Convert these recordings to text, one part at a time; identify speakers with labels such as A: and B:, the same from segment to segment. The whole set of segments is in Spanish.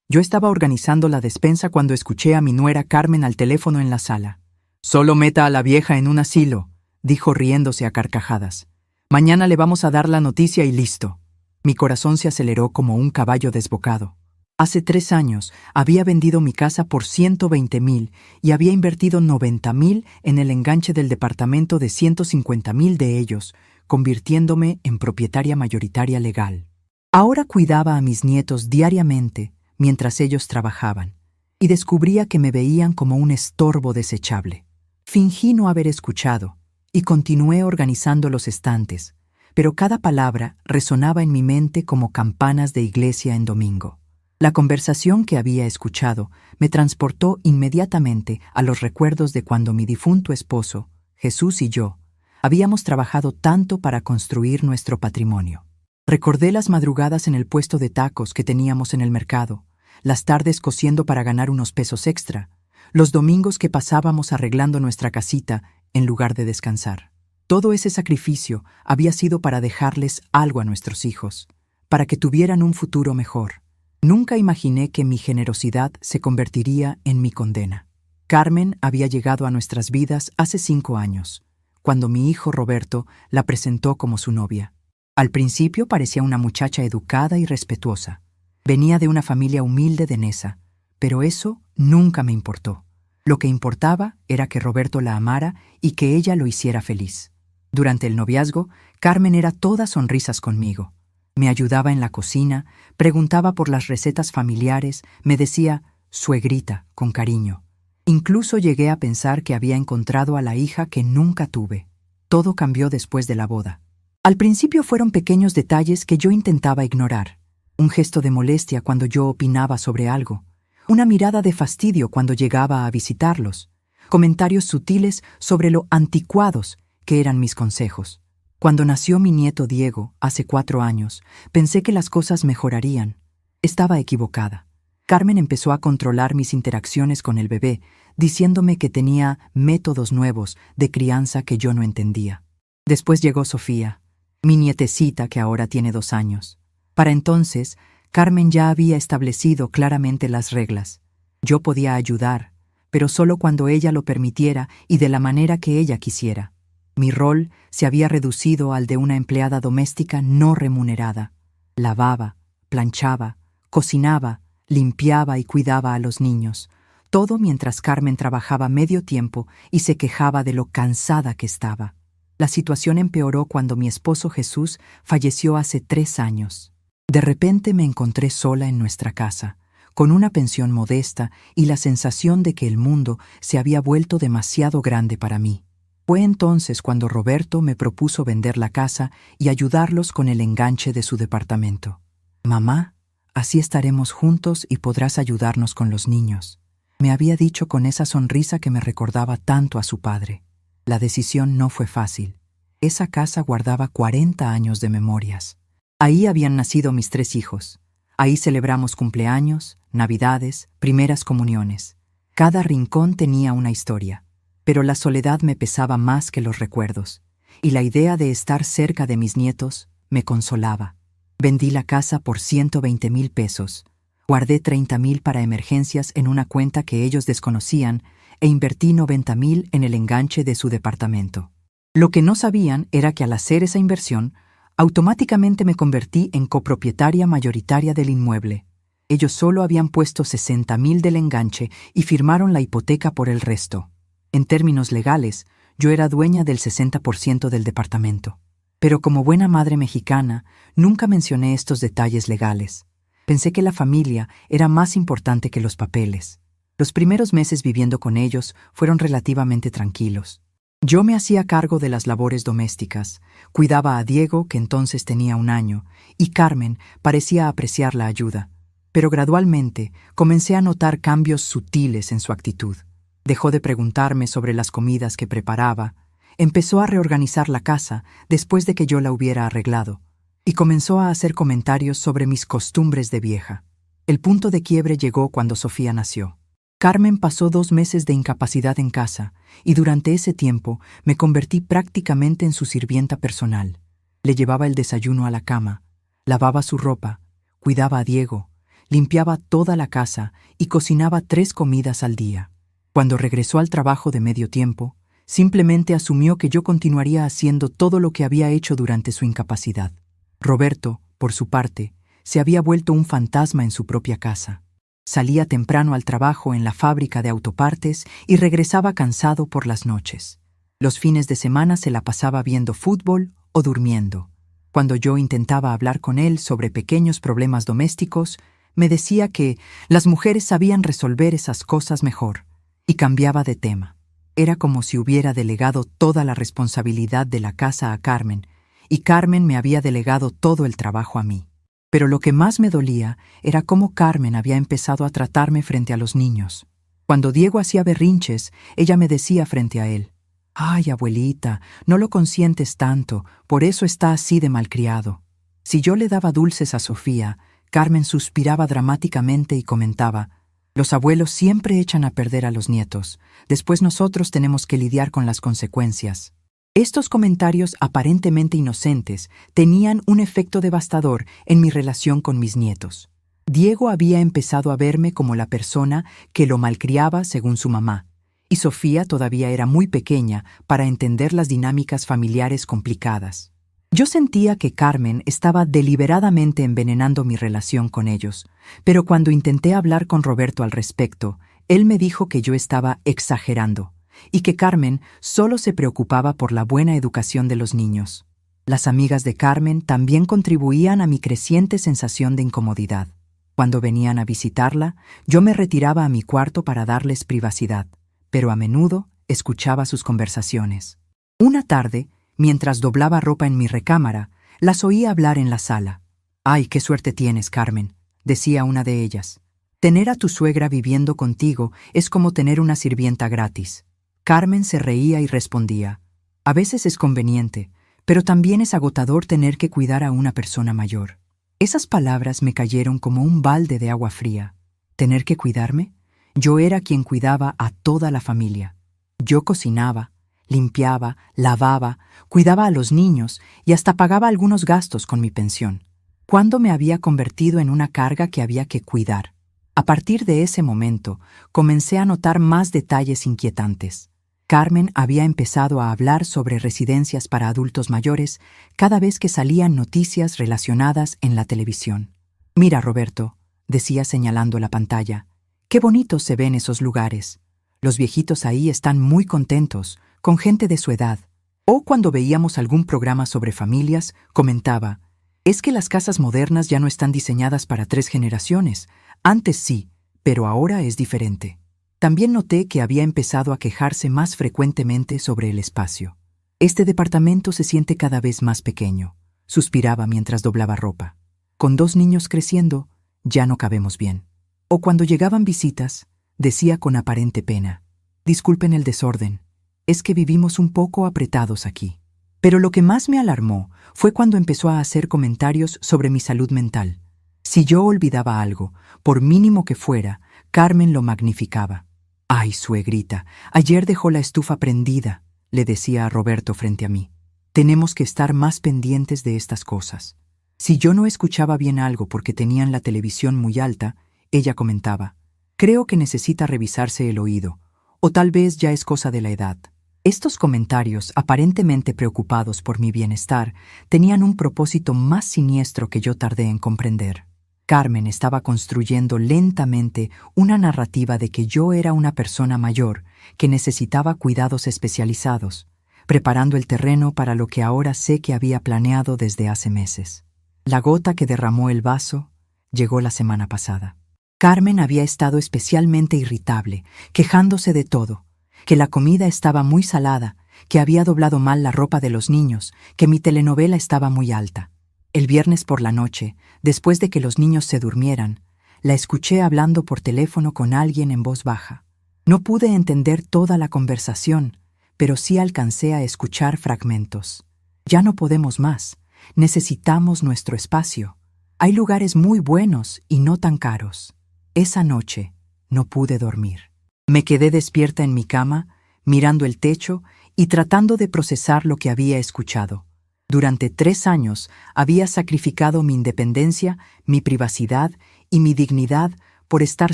A: Yo estaba organizando la despensa cuando escuché a mi nuera Carmen al teléfono en la sala. «Solo meta a la vieja en un asilo», dijo riéndose a carcajadas. «Mañana le vamos a dar la noticia y listo». Mi corazón se aceleró como un caballo desbocado. Hace 3 años había vendido mi casa por 120,000 y había invertido 90,000 en el enganche del departamento de 150,000 de ellos, convirtiéndome en propietaria mayoritaria legal. Ahora cuidaba a mis nietos diariamente mientras ellos trabajaban, y descubría que me veían como un estorbo desechable. Fingí no haber escuchado, y continué organizando los estantes, pero cada palabra resonaba en mi mente como campanas de iglesia en domingo. La conversación que había escuchado me transportó inmediatamente a los recuerdos de cuando mi difunto esposo, Jesús y yo, habíamos trabajado tanto para construir nuestro patrimonio. Recordé las madrugadas en el puesto de tacos que teníamos en el mercado, las tardes cosiendo para ganar unos pesos extra, los domingos que pasábamos arreglando nuestra casita en lugar de descansar. Todo ese sacrificio había sido para dejarles algo a nuestros hijos, para que tuvieran un futuro mejor. Nunca imaginé que mi generosidad se convertiría en mi condena. Carmen había llegado a nuestras vidas hace 5 años, cuando mi hijo Roberto la presentó como su novia. Al principio parecía una muchacha educada y respetuosa. Venía de una familia humilde de Neza, pero eso nunca me importó. Lo que importaba era que Roberto la amara y que ella lo hiciera feliz. Durante el noviazgo, Carmen era toda sonrisas conmigo. Me ayudaba en la cocina, preguntaba por las recetas familiares, me decía «suegrita» con cariño. Incluso llegué a pensar que había encontrado a la hija que nunca tuve. Todo cambió después de la boda. Al principio fueron pequeños detalles que yo intentaba ignorar. Un gesto de molestia cuando yo opinaba sobre algo. Una mirada de fastidio cuando llegaba a visitarlos. Comentarios sutiles sobre lo anticuados que eran mis consejos. Cuando nació mi nieto Diego, hace 4 años, pensé que las cosas mejorarían. Estaba equivocada. Carmen empezó a controlar mis interacciones con el bebé, diciéndome que tenía métodos nuevos de crianza que yo no entendía. Después llegó Sofía, mi nietecita que ahora tiene 2 años. Para entonces, Carmen ya había establecido claramente las reglas. Yo podía ayudar, pero solo cuando ella lo permitiera y de la manera que ella quisiera. Mi rol se había reducido al de una empleada doméstica no remunerada. Lavaba, planchaba, cocinaba, limpiaba y cuidaba a los niños, todo mientras Carmen trabajaba medio tiempo y se quejaba de lo cansada que estaba. La situación empeoró cuando mi esposo Jesús falleció hace 3 años. De repente me encontré sola en nuestra casa, con una pensión modesta y la sensación de que el mundo se había vuelto demasiado grande para mí. Fue entonces cuando Roberto me propuso vender la casa y ayudarlos con el enganche de su departamento. «Mamá, así estaremos juntos y podrás ayudarnos con los niños», me había dicho con esa sonrisa que me recordaba tanto a su padre. La decisión no fue fácil. Esa casa guardaba 40 años de memorias. Ahí habían nacido mis 3 hijos. Ahí celebramos cumpleaños, navidades, primeras comuniones. Cada rincón tenía una historia. Pero la soledad me pesaba más que los recuerdos, y la idea de estar cerca de mis nietos me consolaba. Vendí la casa por 120,000 pesos. Guardé 30,000 para emergencias en una cuenta que ellos desconocían e invertí 90,000 en el enganche de su departamento. Lo que no sabían era que al hacer esa inversión, automáticamente me convertí en copropietaria mayoritaria del inmueble. Ellos solo habían puesto 60,000 del enganche y firmaron la hipoteca por el resto. En términos legales, yo era dueña del 60% del departamento. Pero como buena madre mexicana, nunca mencioné estos detalles legales. Pensé que la familia era más importante que los papeles. Los primeros meses viviendo con ellos fueron relativamente tranquilos. Yo me hacía cargo de las labores domésticas, cuidaba a Diego, que entonces tenía 1 año, y Carmen parecía apreciar la ayuda. Pero gradualmente comencé a notar cambios sutiles en su actitud. Dejó de preguntarme sobre las comidas que preparaba, empezó a reorganizar la casa después de que yo la hubiera arreglado, y comenzó a hacer comentarios sobre mis costumbres de vieja. El punto de quiebre llegó cuando Sofía nació. Carmen pasó 2 meses de incapacidad en casa, y durante ese tiempo me convertí prácticamente en su sirvienta personal. Le llevaba el desayuno a la cama, lavaba su ropa, cuidaba a Diego, limpiaba toda la casa y cocinaba 3 comidas al día. Cuando regresó al trabajo de medio tiempo, simplemente asumió que yo continuaría haciendo todo lo que había hecho durante su incapacidad. Roberto, por su parte, se había vuelto un fantasma en su propia casa. Salía temprano al trabajo en la fábrica de autopartes y regresaba cansado por las noches. Los fines de semana se la pasaba viendo fútbol o durmiendo. Cuando yo intentaba hablar con él sobre pequeños problemas domésticos, me decía que las mujeres sabían resolver esas cosas mejor, y cambiaba de tema. Era como si hubiera delegado toda la responsabilidad de la casa a Carmen, y Carmen me había delegado todo el trabajo a mí. Pero lo que más me dolía era cómo Carmen había empezado a tratarme frente a los niños. Cuando Diego hacía berrinches, ella me decía frente a él: «Ay, abuelita, no lo consientes tanto, por eso está así de malcriado». Si yo le daba dulces a Sofía, Carmen suspiraba dramáticamente y comentaba: «Los abuelos siempre echan a perder a los nietos, después nosotros tenemos que lidiar con las consecuencias». Estos comentarios aparentemente inocentes tenían un efecto devastador en mi relación con mis nietos. Diego había empezado a verme como la persona que lo malcriaba según su mamá, y Sofía todavía era muy pequeña para entender las dinámicas familiares complicadas. Yo sentía que Carmen estaba deliberadamente envenenando mi relación con ellos, pero cuando intenté hablar con Roberto al respecto, él me dijo que yo estaba exagerando y que Carmen solo se preocupaba por la buena educación de los niños. Las amigas de Carmen también contribuían a mi creciente sensación de incomodidad. Cuando venían a visitarla, yo me retiraba a mi cuarto para darles privacidad, pero a menudo escuchaba sus conversaciones. Una tarde, mientras doblaba ropa en mi recámara, las oí hablar en la sala. «Ay, qué suerte tienes, Carmen», decía una de ellas. «Tener a tu suegra viviendo contigo es como tener una sirvienta gratis». Carmen se reía y respondía: «A veces es conveniente, pero también es agotador tener que cuidar a una persona mayor». Esas palabras me cayeron como un balde de agua fría. ¿Tener que cuidarme? Yo era quien cuidaba a toda la familia. Yo cocinaba, limpiaba, lavaba, cuidaba a los niños y hasta pagaba algunos gastos con mi pensión. ¿Cuándo me había convertido en una carga que había que cuidar? A partir de ese momento, comencé a notar más detalles inquietantes. Carmen había empezado a hablar sobre residencias para adultos mayores cada vez que salían noticias relacionadas en la televisión. «Mira, Roberto», decía señalando la pantalla, «qué bonitos se ven esos lugares. Los viejitos ahí están muy contentos, con gente de su edad». O cuando veíamos algún programa sobre familias, comentaba: «Es que las casas modernas ya no están diseñadas para 3 generaciones. Antes sí, pero ahora es diferente». También noté que había empezado a quejarse más frecuentemente sobre el espacio. «Este departamento se siente cada vez más pequeño», suspiraba mientras doblaba ropa. «Con 2 niños creciendo, ya no cabemos bien». O cuando llegaban visitas, decía con aparente pena: «Disculpen el desorden, es que vivimos un poco apretados aquí». Pero lo que más me alarmó fue cuando empezó a hacer comentarios sobre mi salud mental. Si yo olvidaba algo, por mínimo que fuera, Carmen lo magnificaba. «Ay, suegrita, ayer dejó la estufa prendida», le decía a Roberto frente a mí. «Tenemos que estar más pendientes de estas cosas». Si yo no escuchaba bien algo porque tenían la televisión muy alta, ella comentaba: «Creo que necesita revisarse el oído, o tal vez ya es cosa de la edad». Estos comentarios, aparentemente preocupados por mi bienestar, tenían un propósito más siniestro que yo tardé en comprender. Carmen estaba construyendo lentamente una narrativa de que yo era una persona mayor que necesitaba cuidados especializados, preparando el terreno para lo que ahora sé que había planeado desde hace meses. La gota que derramó el vaso llegó la semana pasada. Carmen había estado especialmente irritable, quejándose de todo, que la comida estaba muy salada, que había doblado mal la ropa de los niños, que mi telenovela estaba muy alta. El viernes por la noche, después de que los niños se durmieran, la escuché hablando por teléfono con alguien en voz baja. No pude entender toda la conversación, pero sí alcancé a escuchar fragmentos. «Ya no podemos más, necesitamos nuestro espacio. Hay lugares muy buenos y no tan caros». Esa noche no pude dormir. Me quedé despierta en mi cama, mirando el techo y tratando de procesar lo que había escuchado. Durante 3 años había sacrificado mi independencia, mi privacidad y mi dignidad por estar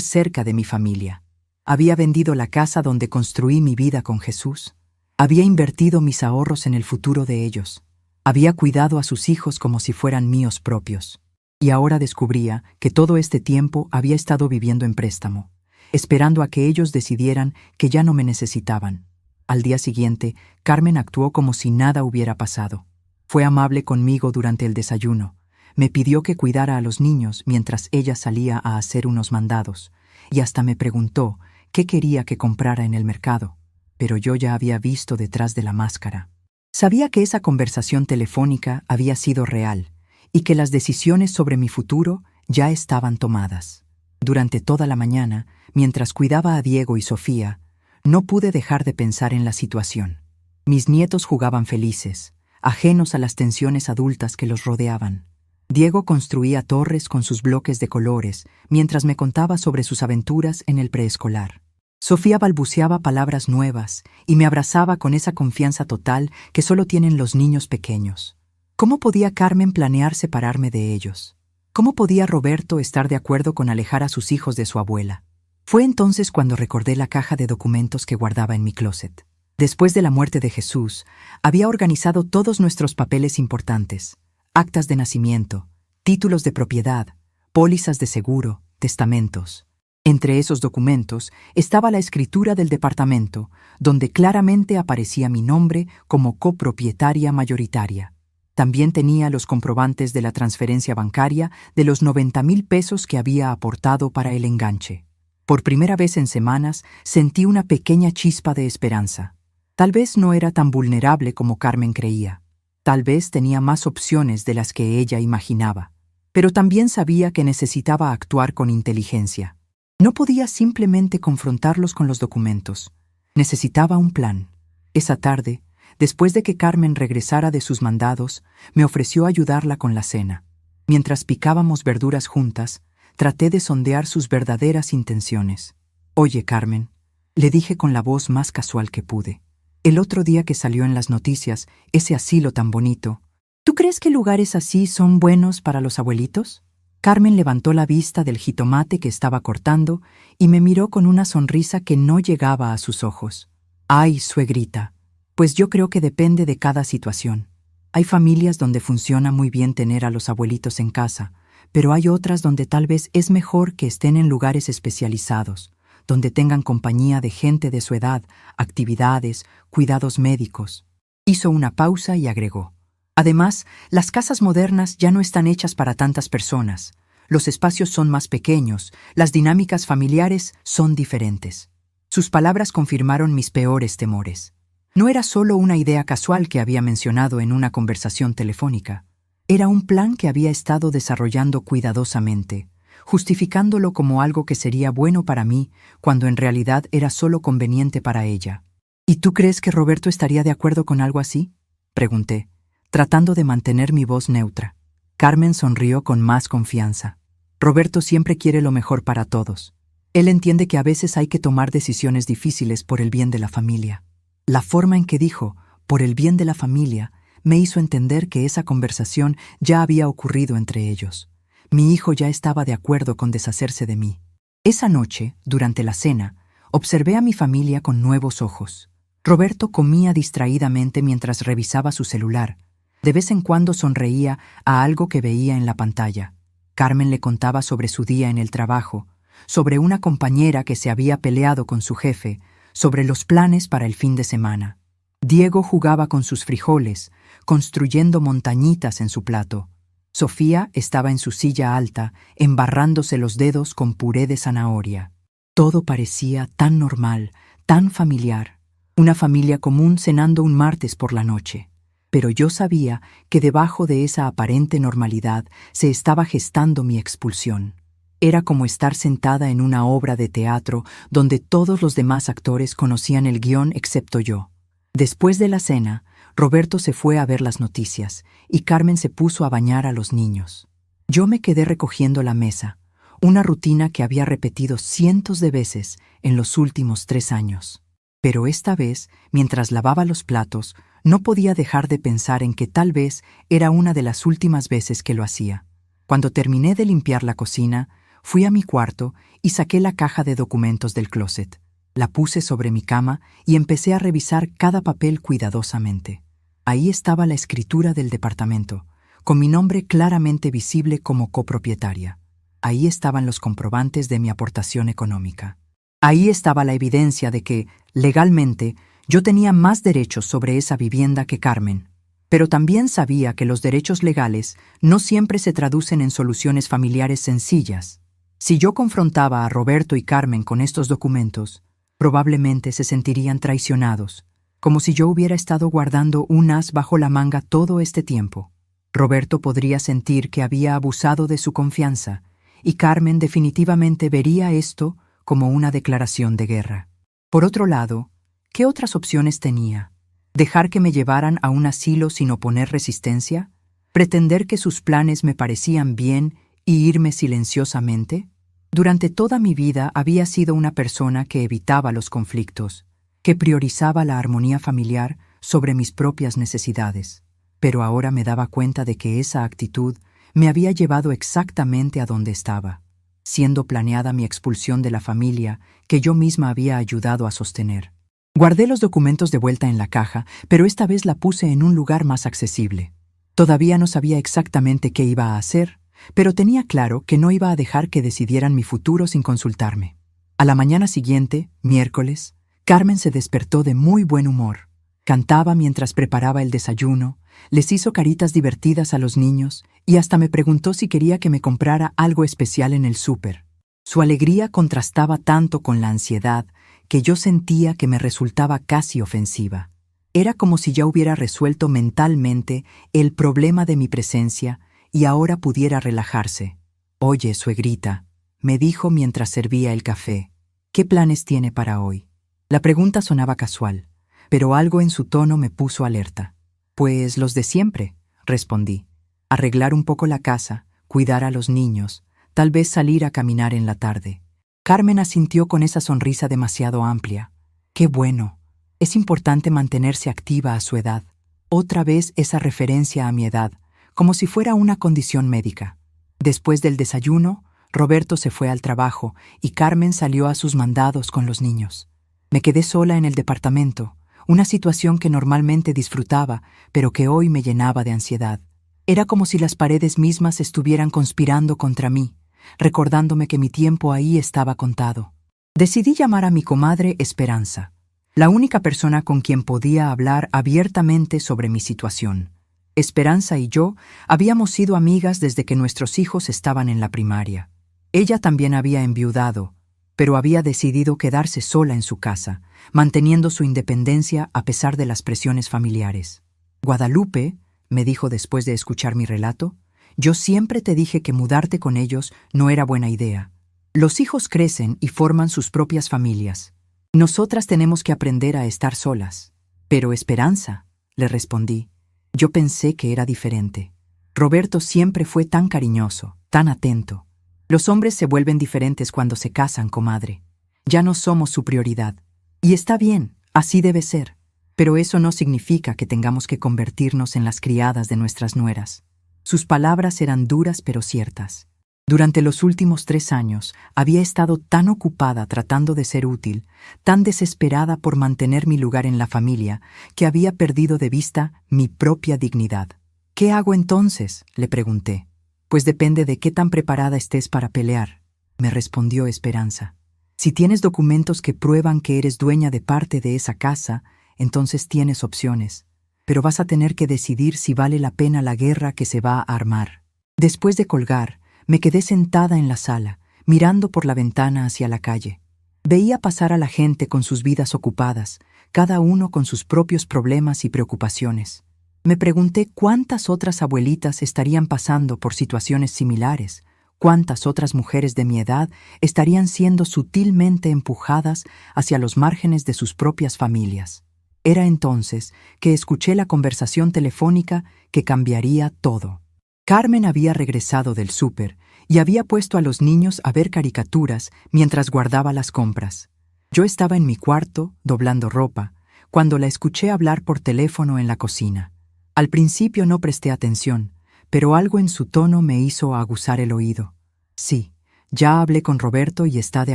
A: cerca de mi familia. Había vendido la casa donde construí mi vida con Jesús. Había invertido mis ahorros en el futuro de ellos. Había cuidado a sus hijos como si fueran míos propios. Y ahora descubría que todo este tiempo había estado viviendo en préstamo, esperando a que ellos decidieran que ya no me necesitaban. Al día siguiente, Carmen actuó como si nada hubiera pasado. Fue amable conmigo durante el desayuno. Me pidió que cuidara a los niños mientras ella salía a hacer unos mandados, y hasta me preguntó qué quería que comprara en el mercado. Pero yo ya había visto detrás de la máscara. Sabía que esa conversación telefónica había sido real, y que las decisiones sobre mi futuro ya estaban tomadas. Durante toda la mañana, mientras cuidaba a Diego y Sofía, no pude dejar de pensar en la situación. Mis nietos jugaban felices, ajenos a las tensiones adultas que los rodeaban. Diego construía torres con sus bloques de colores, mientras me contaba sobre sus aventuras en el preescolar. Sofía balbuceaba palabras nuevas y me abrazaba con esa confianza total que solo tienen los niños pequeños. ¿Cómo podía Carmen planear separarme de ellos? ¿Cómo podía Roberto estar de acuerdo con alejar a sus hijos de su abuela? Fue entonces cuando recordé la caja de documentos que guardaba en mi closet. Después de la muerte de Jesús, había organizado todos nuestros papeles importantes: actas de nacimiento, títulos de propiedad, pólizas de seguro, testamentos. Entre esos documentos estaba la escritura del departamento, donde claramente aparecía mi nombre como copropietaria mayoritaria. También tenía los comprobantes de la transferencia bancaria de los 90,000 pesos que había aportado para el enganche. Por primera vez en semanas sentí una pequeña chispa de esperanza. Tal vez no era tan vulnerable como Carmen creía. Tal vez tenía más opciones de las que ella imaginaba. Pero también sabía que necesitaba actuar con inteligencia. No podía simplemente confrontarlos con los documentos. Necesitaba un plan. Esa tarde, después de que Carmen regresara de sus mandados, me ofreció ayudarla con la cena. Mientras picábamos verduras juntas, traté de sondear sus verdaderas intenciones. «Oye, Carmen», le dije con la voz más casual que pude. «El otro día que salió en las noticias, ese asilo tan bonito, ¿tú crees que lugares así son buenos para los abuelitos?» Carmen levantó la vista del jitomate que estaba cortando y me miró con una sonrisa que no llegaba a sus ojos. «Ay, suegrita, pues yo creo que depende de cada situación. Hay familias donde funciona muy bien tener a los abuelitos en casa, pero hay otras donde tal vez es mejor que estén en lugares especializados, donde tengan compañía de gente de su edad, actividades, cuidados médicos». Hizo una pausa y agregó: «Además, las casas modernas ya no están hechas para tantas personas. Los espacios son más pequeños, las dinámicas familiares son diferentes». Sus palabras confirmaron mis peores temores. No era solo una idea casual que había mencionado en una conversación telefónica. Era un plan que había estado desarrollando cuidadosamente, justificándolo como algo que sería bueno para mí, cuando en realidad era solo conveniente para ella. «¿Y tú crees que Roberto estaría de acuerdo con algo así?», pregunté, tratando de mantener mi voz neutra. Carmen sonrió con más confianza. «Roberto siempre quiere lo mejor para todos. Él entiende que a veces hay que tomar decisiones difíciles por el bien de la familia». La forma en que dijo «por el bien de la familia» me hizo entender que esa conversación ya había ocurrido entre ellos. Mi hijo ya estaba de acuerdo con deshacerse de mí. Esa noche, durante la cena, observé a mi familia con nuevos ojos. Roberto comía distraídamente mientras revisaba su celular. De vez en cuando sonreía a algo que veía en la pantalla. Carmen le contaba sobre su día en el trabajo, sobre una compañera que se había peleado con su jefe, sobre los planes para el fin de semana. Diego jugaba con sus frijoles, construyendo montañitas en su plato. Sofía estaba en su silla alta, embarrándose los dedos con puré de zanahoria. Todo parecía tan normal, tan familiar. Una familia común cenando un martes por la noche. Pero yo sabía que debajo de esa aparente normalidad se estaba gestando mi expulsión. Era como estar sentada en una obra de teatro donde todos los demás actores conocían el guión excepto yo. Después de la cena, Roberto se fue a ver las noticias y Carmen se puso a bañar a los niños. Yo me quedé recogiendo la mesa, una rutina que había repetido cientos de veces en los últimos 3 años. Pero esta vez, mientras lavaba los platos, no podía dejar de pensar en que tal vez era una de las últimas veces que lo hacía. Cuando terminé de limpiar la cocina, Fui a mi cuarto y saqué la caja de documentos del closet. La puse sobre mi cama y empecé a revisar cada papel cuidadosamente. Ahí estaba la escritura del departamento, con mi nombre claramente visible como copropietaria. Ahí estaban los comprobantes de mi aportación económica. Ahí estaba la evidencia de que, legalmente, yo tenía más derechos sobre esa vivienda que Carmen. Pero también sabía que los derechos legales no siempre se traducen en soluciones familiares sencillas. Si yo confrontaba a Roberto y Carmen con estos documentos, probablemente se sentirían traicionados, como si yo hubiera estado guardando un as bajo la manga todo este tiempo. Roberto podría sentir que había abusado de su confianza, y Carmen definitivamente vería esto como una declaración de guerra. Por otro lado, ¿qué otras opciones tenía? ¿Dejar que me llevaran a un asilo sin oponer resistencia? ¿Pretender que sus planes me parecían bien y irme silenciosamente? Durante toda mi vida había sido una persona que evitaba los conflictos, que priorizaba la armonía familiar sobre mis propias necesidades. Pero ahora me daba cuenta de que esa actitud me había llevado exactamente a donde estaba, siendo planeada mi expulsión de la familia que yo misma había ayudado a sostener. Guardé los documentos de vuelta en la caja, pero esta vez la puse en un lugar más accesible. Todavía no sabía exactamente qué iba a hacer, pero tenía claro que no iba a dejar que decidieran mi futuro sin consultarme. A la mañana siguiente, miércoles, Carmen se despertó de muy buen humor. Cantaba mientras preparaba el desayuno, les hizo caritas divertidas a los niños y hasta me preguntó si quería que me comprara algo especial en el súper. Su alegría contrastaba tanto con la ansiedad que yo sentía que me resultaba casi ofensiva. Era como si ya hubiera resuelto mentalmente el problema de mi presencia y ahora pudiera relajarse. «Oye, suegrita», me dijo mientras servía el café, «¿qué planes tiene para hoy?». La pregunta sonaba casual, pero algo en su tono me puso alerta. «Pues los de siempre», respondí. «Arreglar un poco la casa, cuidar a los niños, tal vez salir a caminar en la tarde». Carmen asintió con esa sonrisa demasiado amplia. «Qué bueno. Es importante mantenerse activa a su edad». Otra vez esa referencia a mi edad, como si fuera una condición médica. Después del desayuno, Roberto se fue al trabajo y Carmen salió a sus mandados con los niños. Me quedé sola en el departamento, una situación que normalmente disfrutaba, pero que hoy me llenaba de ansiedad. Era como si las paredes mismas estuvieran conspirando contra mí, recordándome que mi tiempo ahí estaba contado. Decidí llamar a mi comadre Esperanza, la única persona con quien podía hablar abiertamente sobre mi situación. Esperanza y yo habíamos sido amigas desde que nuestros hijos estaban en la primaria. Ella también había enviudado, pero había decidido quedarse sola en su casa, manteniendo su independencia a pesar de las presiones familiares. «Guadalupe», me dijo después de escuchar mi relato, «yo siempre te dije que mudarte con ellos no era buena idea. Los hijos crecen y forman sus propias familias. Nosotras tenemos que aprender a estar solas». «Pero Esperanza», le respondí, «yo pensé que era diferente. Roberto siempre fue tan cariñoso, tan atento. Los hombres se vuelven diferentes cuando se casan, comadre. Ya no somos su prioridad. Y está bien, así debe ser. Pero eso no significa que tengamos que convertirnos en las criadas de nuestras nueras». Sus palabras eran duras pero ciertas. Durante los últimos 3 años había estado tan ocupada tratando de ser útil, tan desesperada por mantener mi lugar en la familia, que había perdido de vista mi propia dignidad. «¿Qué hago entonces?», le pregunté. «Pues depende de qué tan preparada estés para pelear», me respondió Esperanza. «Si tienes documentos que prueban que eres dueña de parte de esa casa, entonces tienes opciones. Pero vas a tener que decidir si vale la pena la guerra que se va a armar». Después de colgar, me quedé sentada en la sala, mirando por la ventana hacia la calle. Veía pasar a la gente con sus vidas ocupadas, cada uno con sus propios problemas y preocupaciones. Me pregunté cuántas otras abuelitas estarían pasando por situaciones similares, cuántas otras mujeres de mi edad estarían siendo sutilmente empujadas hacia los márgenes de sus propias familias. Era entonces que escuché la conversación telefónica que cambiaría todo. Carmen había regresado del súper y había puesto a los niños a ver caricaturas mientras guardaba las compras. Yo estaba en mi cuarto, doblando ropa, cuando la escuché hablar por teléfono en la cocina. Al principio no presté atención, pero algo en su tono me hizo aguzar el oído. «Sí, Ya hablé con Roberto y está de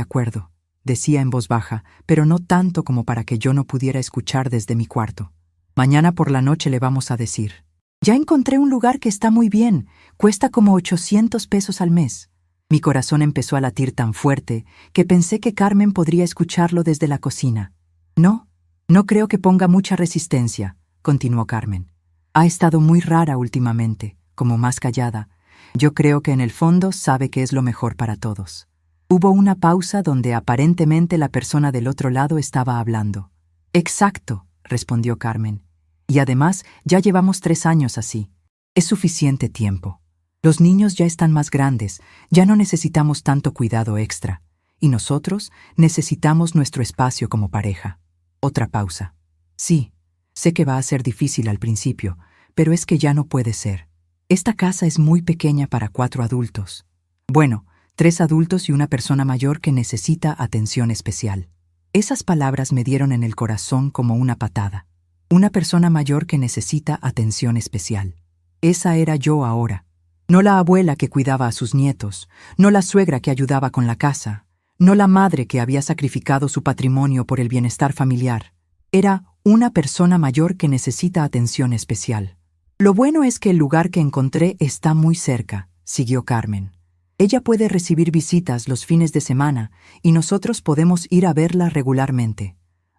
A: acuerdo, decía en voz baja, pero no tanto como para que yo no pudiera escuchar desde mi cuarto. Mañana por la noche le vamos a decir. Ya encontré un lugar que está muy bien, cuesta como 800 pesos al mes. Mi corazón empezó a latir tan fuerte que pensé que Carmen podría escucharlo desde la cocina. No creo que ponga mucha resistencia, continuó Carmen. Ha estado muy rara últimamente, como más callada. Yo creo que en el fondo sabe que es lo mejor para todos. Hubo una pausa donde aparentemente la persona del otro lado estaba hablando. Exacto, respondió Carmen. Y además ya llevamos 3 años así. Es suficiente tiempo. Los niños ya están más grandes, ya no necesitamos tanto cuidado extra. Y nosotros necesitamos nuestro espacio como pareja. Otra pausa. Sí, sé que va a ser difícil al principio, pero es que ya no puede ser. Esta casa es muy pequeña para 4 adultos. Bueno, 3 adultos y una persona mayor que necesita atención especial. Esas palabras me dieron en el corazón como una patada. Una persona mayor que necesita atención especial. Esa era yo ahora. No la abuela que cuidaba a sus nietos, no la suegra que ayudaba con la casa, no la madre que había sacrificado su patrimonio por el bienestar familiar. Era una persona mayor que necesita atención especial. Lo bueno es que el lugar que encontré está muy cerca, siguió Carmen. Ella puede recibir visitas los fines de semana y nosotros podemos ir a verla regularmente.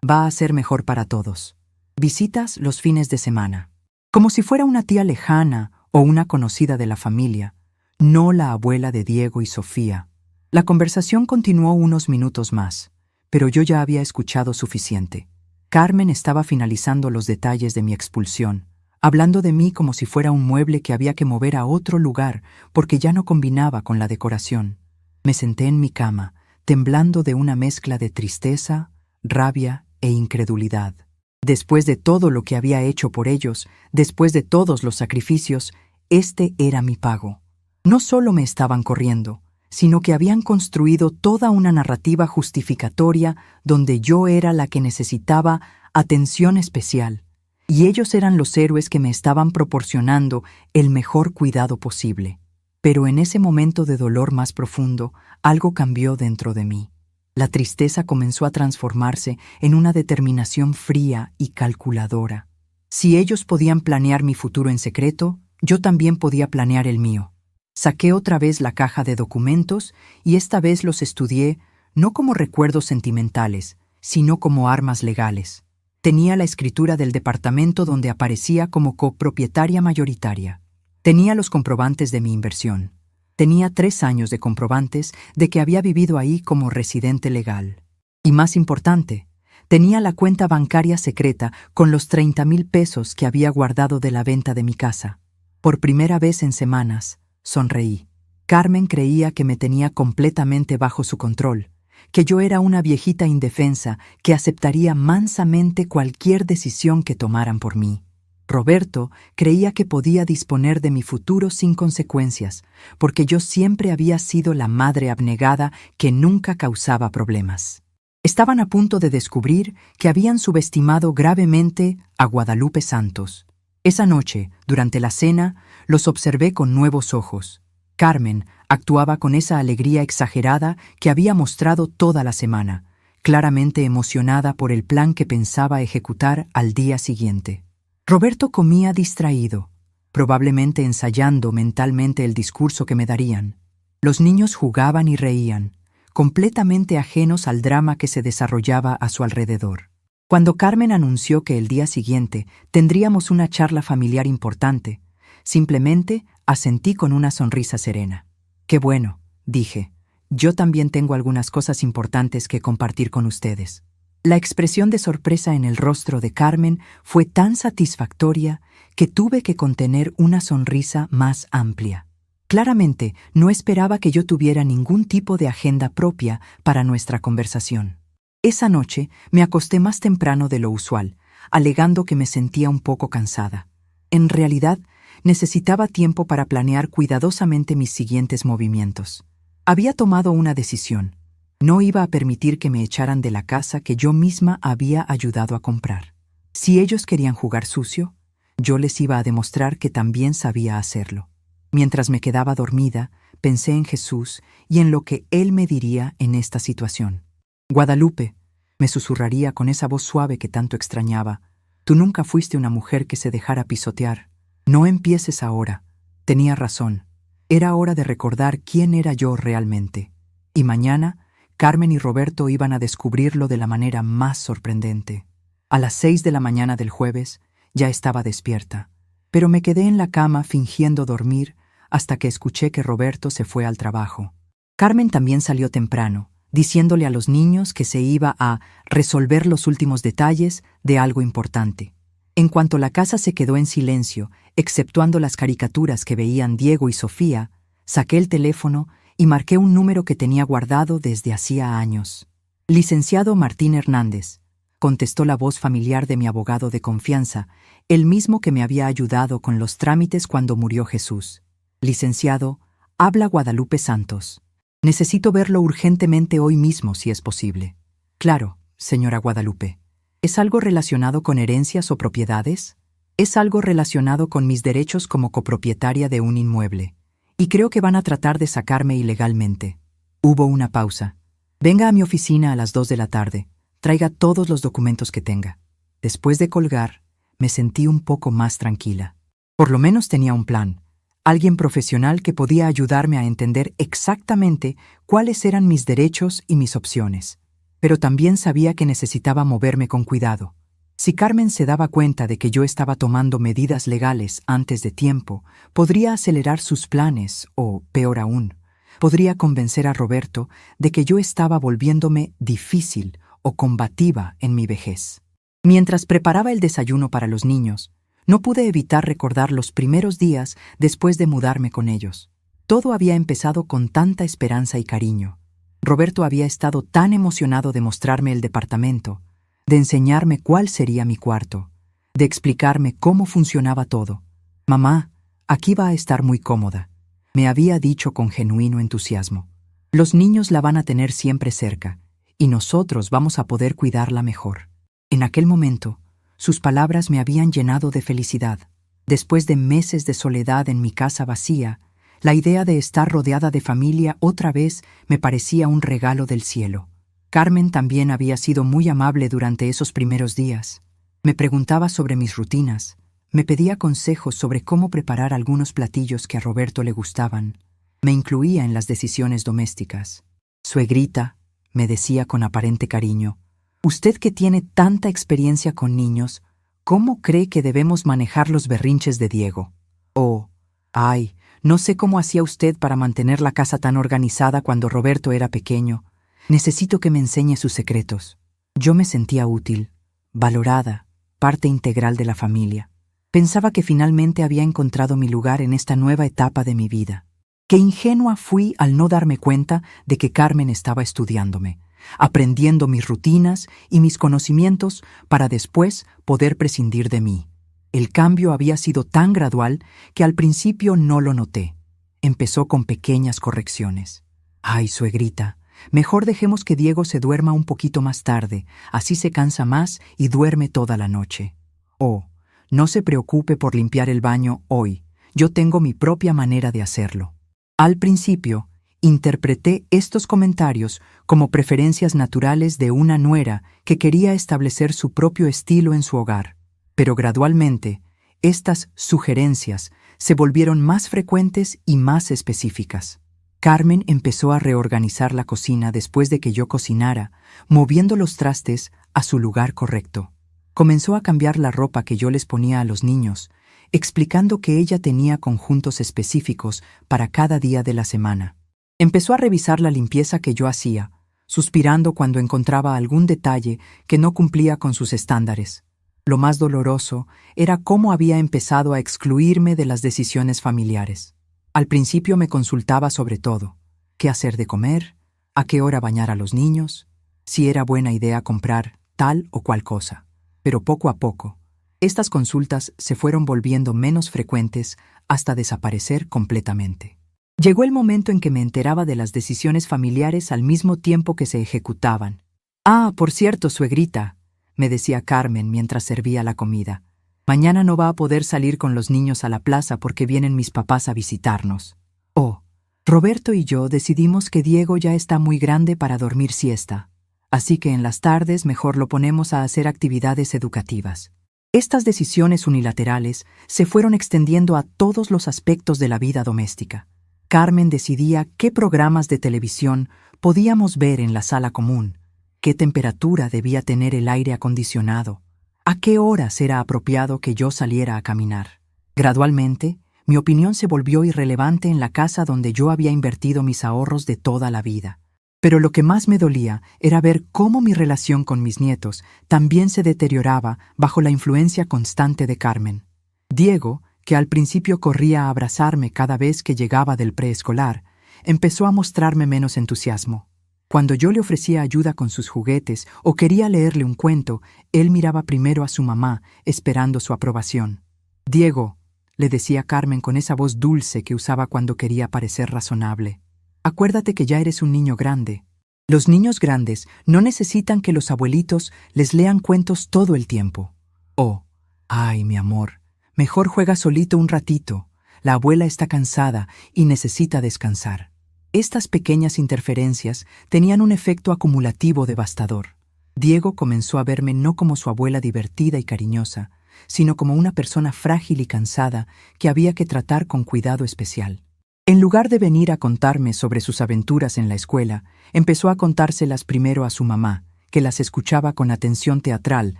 A: Va a ser mejor para todos. Visitas los fines de semana. Como si fuera una tía lejana o una conocida de la familia, no la abuela de Diego y Sofía. La conversación continuó unos minutos más, pero yo ya había escuchado suficiente. Carmen estaba finalizando los detalles de mi expulsión, hablando de mí como si fuera un mueble que había que mover a otro lugar porque ya no combinaba con la decoración. Me senté en mi cama, temblando de una mezcla de tristeza, rabia e incredulidad. Después de todo lo que había hecho por ellos, después de todos los sacrificios, este era mi pago. No solo me estaban corriendo, sino que habían construido toda una narrativa justificatoria donde yo era la que necesitaba atención especial, y ellos eran los héroes que me estaban proporcionando el mejor cuidado posible. Pero en ese momento de dolor más profundo, algo cambió dentro de mí. La tristeza comenzó a transformarse en una determinación fría y calculadora. Si ellos podían planear mi futuro en secreto, yo también podía planear el mío. Saqué otra vez la caja de documentos y esta vez los estudié no como recuerdos sentimentales, sino como armas legales. Tenía la escritura del departamento donde aparecía como copropietaria mayoritaria. Tenía los comprobantes de mi inversión. Tenía 3 años de comprobantes de que había vivido ahí como residente legal. Y más importante, tenía la cuenta bancaria secreta con los 30,000 pesos que había guardado de la venta de mi casa. Por primera vez en semanas, sonreí. Carmen creía que me tenía completamente bajo su control, que yo era una viejita indefensa que aceptaría mansamente cualquier decisión que tomaran por mí. Roberto creía que podía disponer de mi futuro sin consecuencias, porque yo siempre había sido la madre abnegada que nunca causaba problemas. Estaban a punto de descubrir que habían subestimado gravemente a Guadalupe Santos. Esa noche, durante la cena, los observé con nuevos ojos. Carmen actuaba con esa alegría exagerada que había mostrado toda la semana, claramente emocionada por el plan que pensaba ejecutar al día siguiente. Roberto comía distraído, probablemente ensayando mentalmente el discurso que me darían. Los niños jugaban y reían, completamente ajenos al drama que se desarrollaba a su alrededor. Cuando Carmen anunció que el día siguiente tendríamos una charla familiar importante, simplemente asentí con una sonrisa serena. «Qué bueno», dije. «Yo también tengo algunas cosas importantes que compartir con ustedes». La expresión de sorpresa en el rostro de Carmen fue tan satisfactoria que tuve que contener una sonrisa más amplia. Claramente, no esperaba que yo tuviera ningún tipo de agenda propia para nuestra conversación. Esa noche me acosté más temprano de lo usual, alegando que me sentía un poco cansada. En realidad, necesitaba tiempo para planear cuidadosamente mis siguientes movimientos. Había tomado una decisión. No iba a permitir que me echaran de la casa que yo misma había ayudado a comprar. Si ellos querían jugar sucio, yo les iba a demostrar que también sabía hacerlo. Mientras me quedaba dormida, pensé en Jesús y en lo que Él me diría en esta situación. Guadalupe, me susurraría con esa voz suave que tanto extrañaba, tú nunca fuiste una mujer que se dejara pisotear. No empieces ahora. Tenía razón. Era hora de recordar quién era yo realmente. Y mañana, Carmen y Roberto iban a descubrirlo de la manera más sorprendente. A las 6 de la mañana del jueves, ya estaba despierta, pero me quedé en la cama fingiendo dormir hasta que escuché que Roberto se fue al trabajo. Carmen también salió temprano, diciéndole a los niños que se iba a resolver los últimos detalles de algo importante. En cuanto la casa se quedó en silencio, exceptuando las caricaturas que veían Diego y Sofía, saqué el teléfono y marqué un número que tenía guardado desde hacía años. Licenciado Martín Hernández, contestó la voz familiar de mi abogado de confianza, el mismo que me había ayudado con los trámites cuando murió Jesús. Licenciado, habla Guadalupe Santos. Necesito verlo urgentemente hoy mismo, si es posible. Claro, señora Guadalupe. ¿Es algo relacionado con herencias o propiedades? Es algo relacionado con mis derechos como copropietaria de un inmueble. Y creo que van a tratar de sacarme ilegalmente. Hubo una pausa. Venga a mi oficina a las 2 de la tarde. Traiga todos los documentos que tenga. Después de colgar, me sentí un poco más tranquila. Por lo menos tenía un plan. Alguien profesional que podía ayudarme a entender exactamente cuáles eran mis derechos y mis opciones. Pero también sabía que necesitaba moverme con cuidado. Si Carmen se daba cuenta de que yo estaba tomando medidas legales antes de tiempo, podría acelerar sus planes o, peor aún, podría convencer a Roberto de que yo estaba volviéndome difícil o combativa en mi vejez. Mientras preparaba el desayuno para los niños, no pude evitar recordar los primeros días después de mudarme con ellos. Todo había empezado con tanta esperanza y cariño. Roberto había estado tan emocionado de mostrarme el departamento, de enseñarme cuál sería mi cuarto, de explicarme cómo funcionaba todo. Mamá, aquí va a estar muy cómoda, me había dicho con genuino entusiasmo. Los niños la van a tener siempre cerca, y nosotros vamos a poder cuidarla mejor. En aquel momento, sus palabras me habían llenado de felicidad. Después de meses de soledad en mi casa vacía, la idea de estar rodeada de familia otra vez me parecía un regalo del cielo. Carmen también había sido muy amable durante esos primeros días. Me preguntaba sobre mis rutinas, me pedía consejos sobre cómo preparar algunos platillos que a Roberto le gustaban. Me incluía en las decisiones domésticas. Suegrita, me decía con aparente cariño, usted que tiene tanta experiencia con niños, ¿cómo cree que debemos manejar los berrinches de Diego? Oh, ay, no sé cómo hacía usted para mantener la casa tan organizada cuando Roberto era pequeño. Necesito que me enseñe sus secretos. Yo me sentía útil, valorada, parte integral de la familia. Pensaba que finalmente había encontrado mi lugar en esta nueva etapa de mi vida. Qué ingenua fui al no darme cuenta de que Carmen estaba estudiándome, aprendiendo mis rutinas y mis conocimientos para después poder prescindir de mí. El cambio había sido tan gradual que al principio no lo noté. Empezó con pequeñas correcciones. Ay, suegrita, mejor dejemos que Diego se duerma un poquito más tarde, así se cansa más y duerme toda la noche. Oh, no se preocupe por limpiar el baño hoy, yo tengo mi propia manera de hacerlo. Al principio, interpreté estos comentarios como preferencias naturales de una nuera que quería establecer su propio estilo en su hogar. Pero gradualmente, estas sugerencias se volvieron más frecuentes y más específicas. Carmen empezó a reorganizar la cocina después de que yo cocinara, moviendo los trastes a su lugar correcto. Comenzó a cambiar la ropa que yo les ponía a los niños, explicando que ella tenía conjuntos específicos para cada día de la semana. Empezó a revisar la limpieza que yo hacía, suspirando cuando encontraba algún detalle que no cumplía con sus estándares. Lo más doloroso era cómo había empezado a excluirme de las decisiones familiares. Al principio me consultaba sobre todo: qué hacer de comer, a qué hora bañar a los niños, si era buena idea comprar tal o cual cosa. Pero poco a poco, estas consultas se fueron volviendo menos frecuentes hasta desaparecer completamente. Llegó el momento en que me enteraba de las decisiones familiares al mismo tiempo que se ejecutaban. Ah, por cierto, suegrita, me decía Carmen mientras servía la comida. Mañana no va a poder salir con los niños a la plaza porque vienen mis papás a visitarnos. Oh, Roberto y yo decidimos que Diego ya está muy grande para dormir siesta, así que en las tardes mejor lo ponemos a hacer actividades educativas. Estas decisiones unilaterales se fueron extendiendo a todos los aspectos de la vida doméstica. Carmen decidía qué programas de televisión podíamos ver en la sala común, qué temperatura debía tener el aire acondicionado, a qué horas era apropiado que yo saliera a caminar. Gradualmente, mi opinión se volvió irrelevante en la casa donde yo había invertido mis ahorros de toda la vida. Pero lo que más me dolía era ver cómo mi relación con mis nietos también se deterioraba bajo la influencia constante de Carmen. Diego, que al principio corría a abrazarme cada vez que llegaba del preescolar, empezó a mostrarme menos entusiasmo. Cuando yo le ofrecía ayuda con sus juguetes o quería leerle un cuento, él miraba primero a su mamá, esperando su aprobación. «Diego», le decía Carmen con esa voz dulce que usaba cuando quería parecer razonable, «acuérdate que ya eres un niño grande. Los niños grandes no necesitan que los abuelitos les lean cuentos todo el tiempo. Oh, ay, mi amor, mejor juega solito un ratito. La abuela está cansada y necesita descansar». Estas pequeñas interferencias tenían un efecto acumulativo devastador. Diego comenzó a verme no como su abuela divertida y cariñosa, sino como una persona frágil y cansada que había que tratar con cuidado especial. En lugar de venir a contarme sobre sus aventuras en la escuela, empezó a contárselas primero a su mamá, que las escuchaba con atención teatral,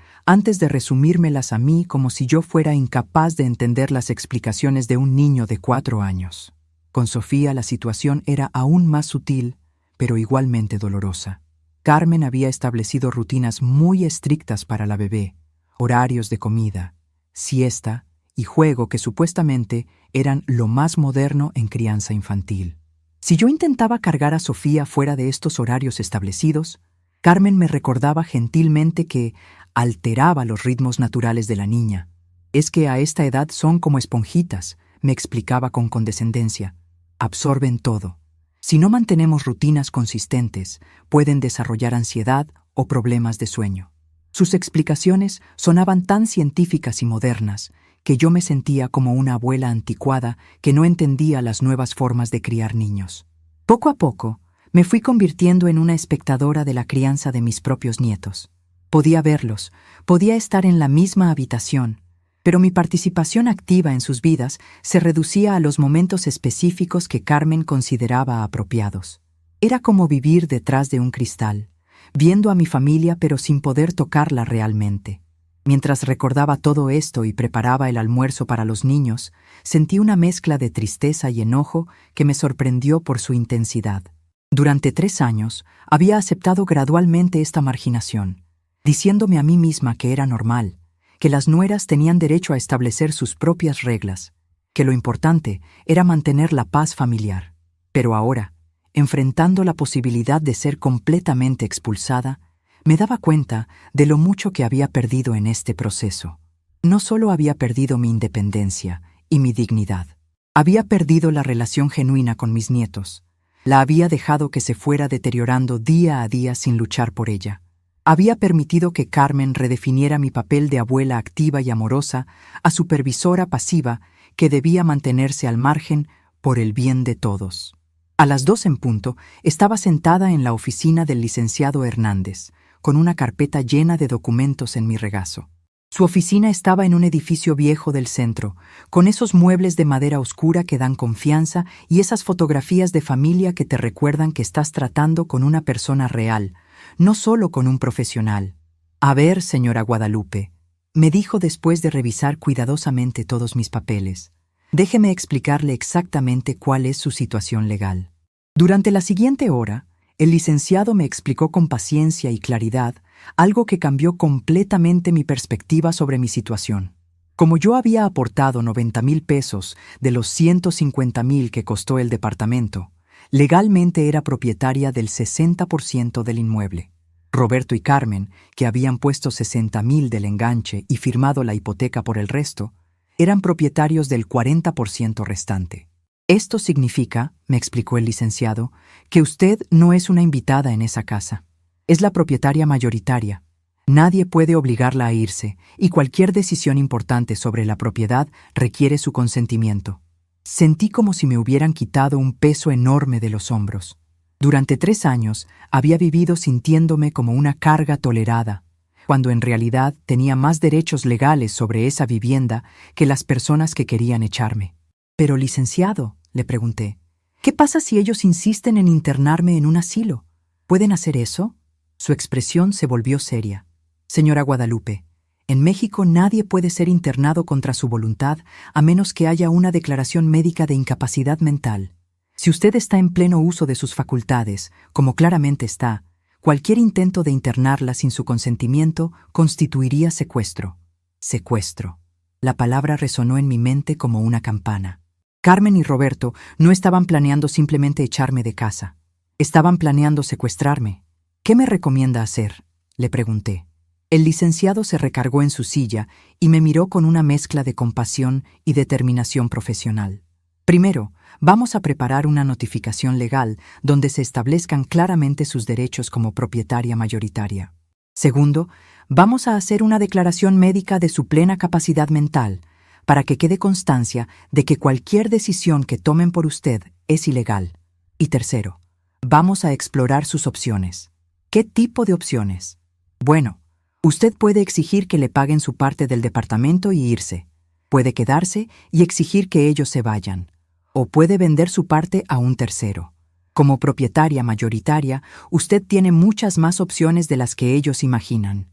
A: antes de resumírmelas a mí como si yo fuera incapaz de entender las explicaciones de un niño de 4 años. Con Sofía la situación era aún más sutil, pero igualmente dolorosa. Carmen había establecido rutinas muy estrictas para la bebé, horarios de comida, siesta y juego que supuestamente eran lo más moderno en crianza infantil. Si yo intentaba cargar a Sofía fuera de estos horarios establecidos, Carmen me recordaba gentilmente que alteraba los ritmos naturales de la niña. «Es que a esta edad son como esponjitas», me explicaba con condescendencia. «Absorben todo. Si no mantenemos rutinas consistentes, pueden desarrollar ansiedad o problemas de sueño». Sus explicaciones sonaban tan científicas y modernas que yo me sentía como una abuela anticuada que no entendía las nuevas formas de criar niños. Poco a poco, me fui convirtiendo en una espectadora de la crianza de mis propios nietos. Podía verlos, podía estar en la misma habitación, pero mi participación activa en sus vidas se reducía a los momentos específicos que Carmen consideraba apropiados. Era como vivir detrás de un cristal, viendo a mi familia pero sin poder tocarla realmente. Mientras recordaba todo esto y preparaba el almuerzo para los niños, sentí una mezcla de tristeza y enojo que me sorprendió por su intensidad. Durante 3 años había aceptado gradualmente esta marginación, diciéndome a mí misma que era normal, que las nueras tenían derecho a establecer sus propias reglas, que lo importante era mantener la paz familiar. Pero ahora, enfrentando la posibilidad de ser completamente expulsada, me daba cuenta de lo mucho que había perdido en este proceso. No solo había perdido mi independencia y mi dignidad, había perdido la relación genuina con mis nietos. La había dejado que se fuera deteriorando día a día sin luchar por ella. Había permitido que Carmen redefiniera mi papel de abuela activa y amorosa a supervisora pasiva que debía mantenerse al margen por el bien de todos. A las 2 en punto, estaba sentada en la oficina del licenciado Hernández, con una carpeta llena de documentos en mi regazo. Su oficina estaba en un edificio viejo del centro, con esos muebles de madera oscura que dan confianza y esas fotografías de familia que te recuerdan que estás tratando con una persona real, no solo con un profesional. «A ver, señora Guadalupe», me dijo después de revisar cuidadosamente todos mis papeles, «déjeme explicarle exactamente cuál es su situación legal». Durante la siguiente hora, el licenciado me explicó con paciencia y claridad algo que cambió completamente mi perspectiva sobre mi situación. Como yo había aportado 90,000 pesos de los 150,000 que costó el departamento, legalmente era propietaria del 60% del inmueble. Roberto y Carmen, que habían puesto 60,000 del enganche y firmado la hipoteca por el resto, eran propietarios del 40% restante. «Esto significa», me explicó el licenciado, «que usted no es una invitada en esa casa. Es la propietaria mayoritaria. Nadie puede obligarla a irse, y cualquier decisión importante sobre la propiedad requiere su consentimiento. Sentí como si me hubieran quitado un peso enorme de los hombros. Durante 3 años había vivido sintiéndome como una carga tolerada, cuando en realidad tenía más derechos legales sobre esa vivienda que las personas que querían echarme. «Pero, licenciado», le pregunté, «¿qué pasa si ellos insisten en internarme en un asilo? ¿Pueden hacer eso?» Su expresión se volvió seria. «Señora Guadalupe, en México nadie puede ser internado contra su voluntad a menos que haya una declaración médica de incapacidad mental. Si usted está en pleno uso de sus facultades, como claramente está, cualquier intento de internarla sin su consentimiento constituiría secuestro». Secuestro. La palabra resonó en mi mente como una campana. Carmen y Roberto no estaban planeando simplemente echarme de casa. Estaban planeando secuestrarme. «¿Qué me recomienda hacer?», le pregunté. El licenciado se recargó en su silla y me miró con una mezcla de compasión y determinación profesional. «Primero, vamos a preparar una notificación legal donde se establezcan claramente sus derechos como propietaria mayoritaria. Segundo, vamos a hacer una declaración médica de su plena capacidad mental, para que quede constancia de que cualquier decisión que tomen por usted es ilegal. Y tercero, vamos a explorar sus opciones». «¿Qué tipo de opciones?». «Bueno, usted puede exigir que le paguen su parte del departamento y irse. Puede quedarse y exigir que ellos se vayan. O puede vender su parte a un tercero. Como propietaria mayoritaria, usted tiene muchas más opciones de las que ellos imaginan».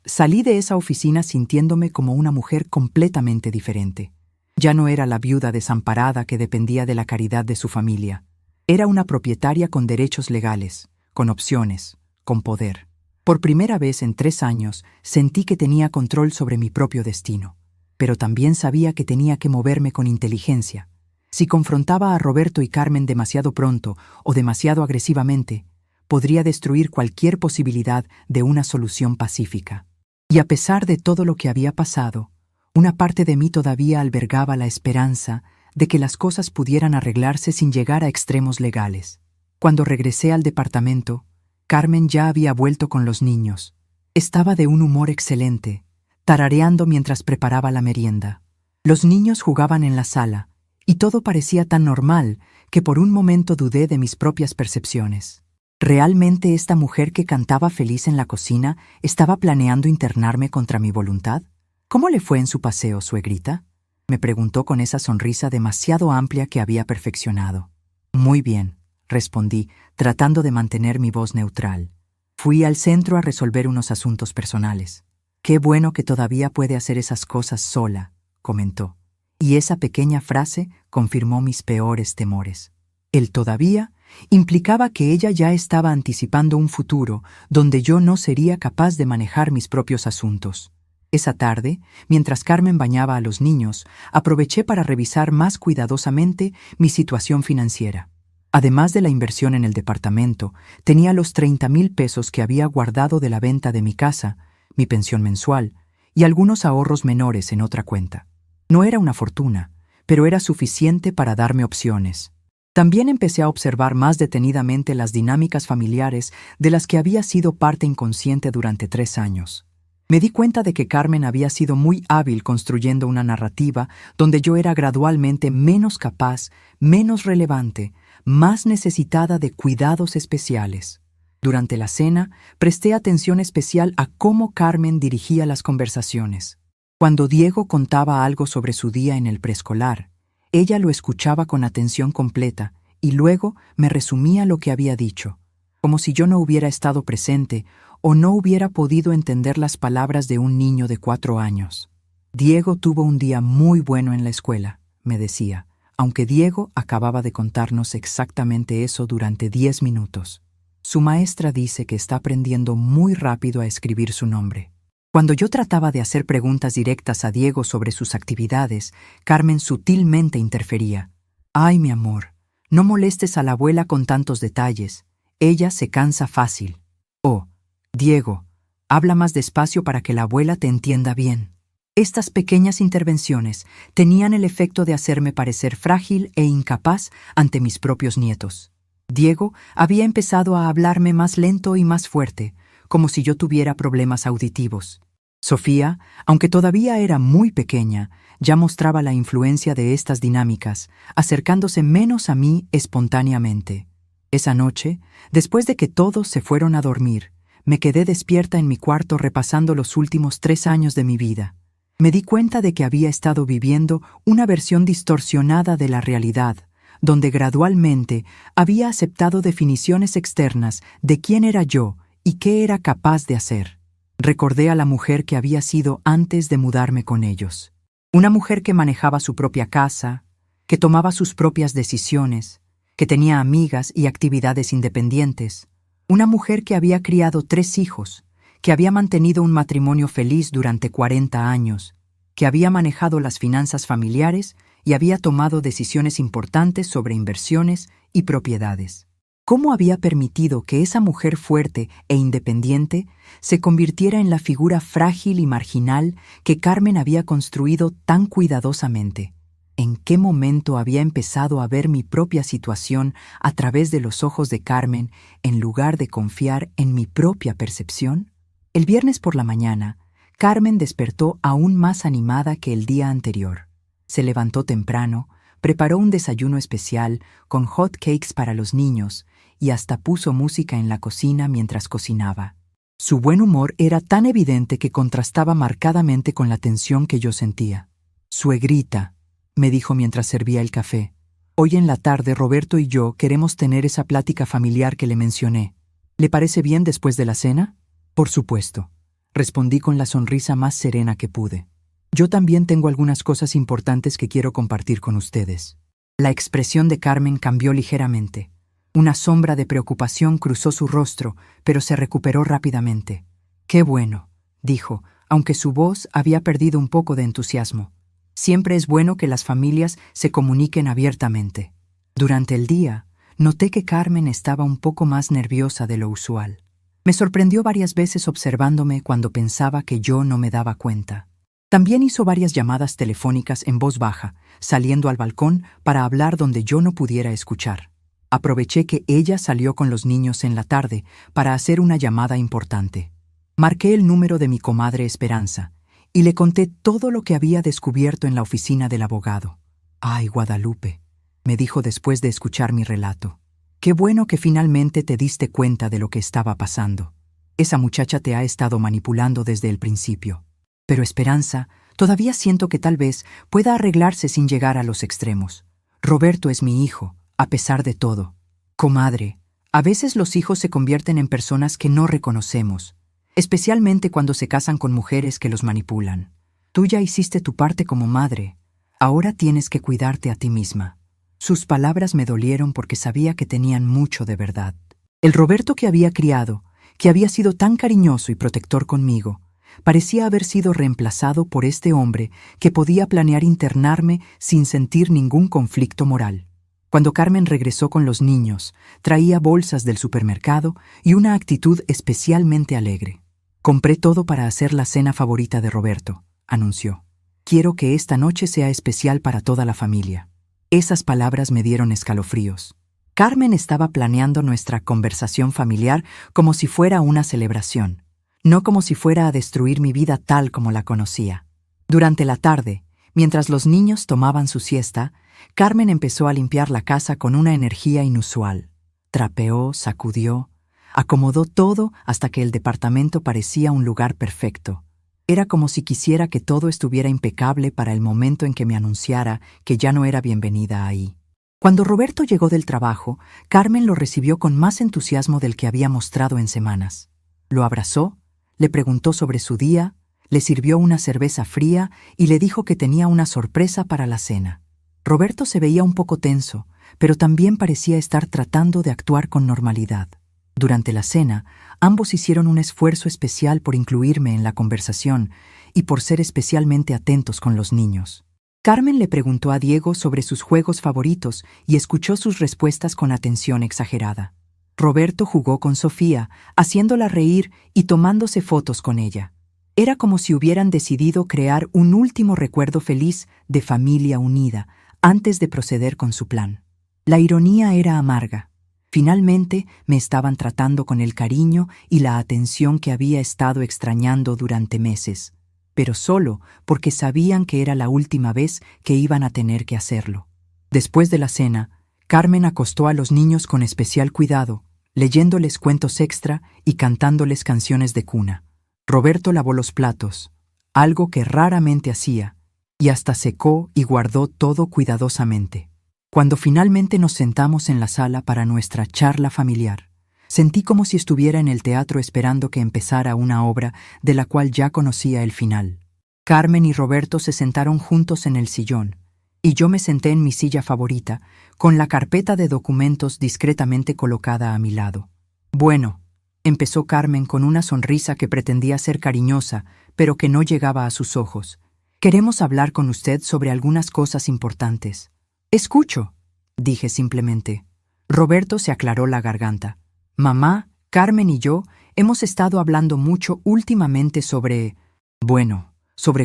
A: Salí de esa oficina sintiéndome como una mujer completamente diferente. Ya no era la viuda desamparada que dependía de la caridad de su familia. Era una propietaria con derechos legales, con opciones, con poder. Por primera vez en 3 años sentí que tenía control sobre mi propio destino, pero también sabía que tenía que moverme con inteligencia. Si confrontaba a Roberto y Carmen demasiado pronto o demasiado agresivamente, podría destruir cualquier posibilidad de una solución pacífica. Y a pesar de todo lo que había pasado, una parte de mí todavía albergaba la esperanza de que las cosas pudieran arreglarse sin llegar a extremos legales. Cuando regresé al departamento, Carmen ya había vuelto con los niños. Estaba de un humor excelente, tarareando mientras preparaba la merienda. Los niños jugaban en la sala, y todo parecía tan normal que por un momento dudé de mis propias percepciones. ¿Realmente esta mujer que cantaba feliz en la cocina estaba planeando internarme contra mi voluntad? «¿Cómo le fue en su paseo, suegrita?», me preguntó con esa sonrisa demasiado amplia que había perfeccionado. «Muy bien», respondí, tratando de mantener mi voz neutral. «Fui al centro a resolver unos asuntos personales». «Qué bueno que todavía puede hacer esas cosas sola», comentó. Y esa pequeña frase confirmó mis peores temores. El todavía implicaba que ella ya estaba anticipando un futuro donde yo no sería capaz de manejar mis propios asuntos. Esa tarde, mientras Carmen bañaba a los niños, aproveché para revisar más cuidadosamente mi situación financiera. Además de la inversión en el departamento, tenía los 30,000 pesos que había guardado de la venta de mi casa, mi pensión mensual y algunos ahorros menores en otra cuenta. No era una fortuna, pero era suficiente para darme opciones. También empecé a observar más detenidamente las dinámicas familiares de las que había sido parte inconsciente durante 3 años. Me di cuenta de que Carmen había sido muy hábil construyendo una narrativa donde yo era gradualmente menos capaz, menos relevante, más necesitada de cuidados especiales. Durante la cena, presté atención especial a cómo Carmen dirigía las conversaciones. Cuando Diego contaba algo sobre su día en el preescolar, ella lo escuchaba con atención completa y luego me resumía lo que había dicho, como si yo no hubiera estado presente o no hubiera podido entender las palabras de un niño de 4 años. «Diego tuvo un día muy bueno en la escuela», me decía, aunque Diego acababa de contarnos exactamente eso durante 10 minutos. «Su maestra dice que está aprendiendo muy rápido a escribir su nombre». Cuando yo trataba de hacer preguntas directas a Diego sobre sus actividades, Carmen sutilmente interfería. «Ay, mi amor, no molestes a la abuela con tantos detalles. Ella se cansa fácil». «Oh, Diego, habla más despacio para que la abuela te entienda bien». Estas pequeñas intervenciones tenían el efecto de hacerme parecer frágil e incapaz ante mis propios nietos. Diego había empezado a hablarme más lento y más fuerte, como si yo tuviera problemas auditivos. Sofía, aunque todavía era muy pequeña, ya mostraba la influencia de estas dinámicas, acercándose menos a mí espontáneamente. Esa noche, después de que todos se fueron a dormir, me quedé despierta en mi cuarto repasando los últimos 3 años de mi vida. Me di cuenta de que había estado viviendo una versión distorsionada de la realidad, donde gradualmente había aceptado definiciones externas de quién era yo y qué era capaz de hacer. Recordé a la mujer que había sido antes de mudarme con ellos. Una mujer que manejaba su propia casa, que tomaba sus propias decisiones, que tenía amigas y actividades independientes. Una mujer que había criado 3 hijos, que había mantenido un matrimonio feliz durante 40 años, que había manejado las finanzas familiares y había tomado decisiones importantes sobre inversiones y propiedades. ¿Cómo había permitido que esa mujer fuerte e independiente se convirtiera en la figura frágil y marginal que Carmen había construido tan cuidadosamente? ¿En qué momento había empezado a ver mi propia situación a través de los ojos de Carmen en lugar de confiar en mi propia percepción? El viernes por la mañana, Carmen despertó aún más animada que el día anterior. Se levantó temprano, preparó un desayuno especial con hot cakes para los niños y hasta puso música en la cocina mientras cocinaba. Su buen humor era tan evidente que contrastaba marcadamente con la tensión que yo sentía. «Suegrita», me dijo mientras servía el café, «hoy en la tarde Roberto y yo queremos tener esa plática familiar que le mencioné. ¿Le parece bien después de la cena?» «Por supuesto», respondí con la sonrisa más serena que pude. «Yo también tengo algunas cosas importantes que quiero compartir con ustedes». La expresión de Carmen cambió ligeramente. Una sombra de preocupación cruzó su rostro, pero se recuperó rápidamente. «Qué bueno», dijo, aunque su voz había perdido un poco de entusiasmo. «Siempre es bueno que las familias se comuniquen abiertamente». Durante el día, noté que Carmen estaba un poco más nerviosa de lo usual. Me sorprendió varias veces observándome cuando pensaba que yo no me daba cuenta. También hizo varias llamadas telefónicas en voz baja, saliendo al balcón para hablar donde yo no pudiera escuchar. Aproveché que ella salió con los niños en la tarde para hacer una llamada importante. Marqué el número de mi comadre Esperanza y le conté todo lo que había descubierto en la oficina del abogado. «Ay, Guadalupe», me dijo después de escuchar mi relato. «Qué bueno que finalmente te diste cuenta de lo que estaba pasando. Esa muchacha te ha estado manipulando desde el principio. Pero Esperanza, todavía siento que tal vez pueda arreglarse sin llegar a los extremos. Roberto es mi hijo, a pesar de todo. Comadre, a veces los hijos se convierten en personas que no reconocemos, especialmente cuando se casan con mujeres que los manipulan. Tú ya hiciste tu parte como madre. Ahora tienes que cuidarte a ti misma». Sus palabras me dolieron porque sabía que tenían mucho de verdad. El Roberto que había criado, que había sido tan cariñoso y protector conmigo, parecía haber sido reemplazado por este hombre que podía planear internarme sin sentir ningún conflicto moral. Cuando Carmen regresó con los niños, traía bolsas del supermercado y una actitud especialmente alegre. «Compré todo para hacer la cena favorita de Roberto», anunció. «Quiero que esta noche sea especial para toda la familia». Esas palabras me dieron escalofríos. Carmen estaba planeando nuestra conversación familiar como si fuera una celebración, no como si fuera a destruir mi vida tal como la conocía. Durante la tarde, mientras los niños tomaban su siesta, Carmen empezó a limpiar la casa con una energía inusual. Trapeó, sacudió, acomodó todo hasta que el departamento parecía un lugar perfecto. Era como si quisiera que todo estuviera impecable para el momento en que me anunciara que ya no era bienvenida ahí. Cuando Roberto llegó del trabajo, Carmen lo recibió con más entusiasmo del que había mostrado en semanas. Lo abrazó, le preguntó sobre su día, le sirvió una cerveza fría y le dijo que tenía una sorpresa para la cena. Roberto se veía un poco tenso, pero también parecía estar tratando de actuar con normalidad. Durante la cena, ambos hicieron un esfuerzo especial por incluirme en la conversación y por ser especialmente atentos con los niños. Carmen le preguntó a Diego sobre sus juegos favoritos y escuchó sus respuestas con atención exagerada. Roberto jugó con Sofía, haciéndola reír y tomándose fotos con ella. Era como si hubieran decidido crear un último recuerdo feliz de familia unida antes de proceder con su plan. La ironía era amarga. Finalmente me estaban tratando con el cariño y la atención que había estado extrañando durante meses, pero solo porque sabían que era la última vez que iban a tener que hacerlo. Después de la cena, Carmen acostó a los niños con especial cuidado, leyéndoles cuentos extra y cantándoles canciones de cuna. Roberto lavó los platos, algo que raramente hacía, y hasta secó y guardó todo cuidadosamente. Cuando finalmente nos sentamos en la sala para nuestra charla familiar, sentí como si estuviera en el teatro esperando que empezara una obra de la cual ya conocía el final. Carmen y Roberto se sentaron juntos en el sillón, y yo me senté en mi silla favorita, con la carpeta de documentos discretamente colocada a mi lado. Bueno, empezó Carmen con una sonrisa que pretendía ser cariñosa, pero que no llegaba a sus ojos. Queremos hablar con usted sobre algunas cosas importantes. Escucho, dije simplemente. Roberto se aclaró la garganta. Mamá, Carmen y yo hemos estado hablando mucho últimamente sobre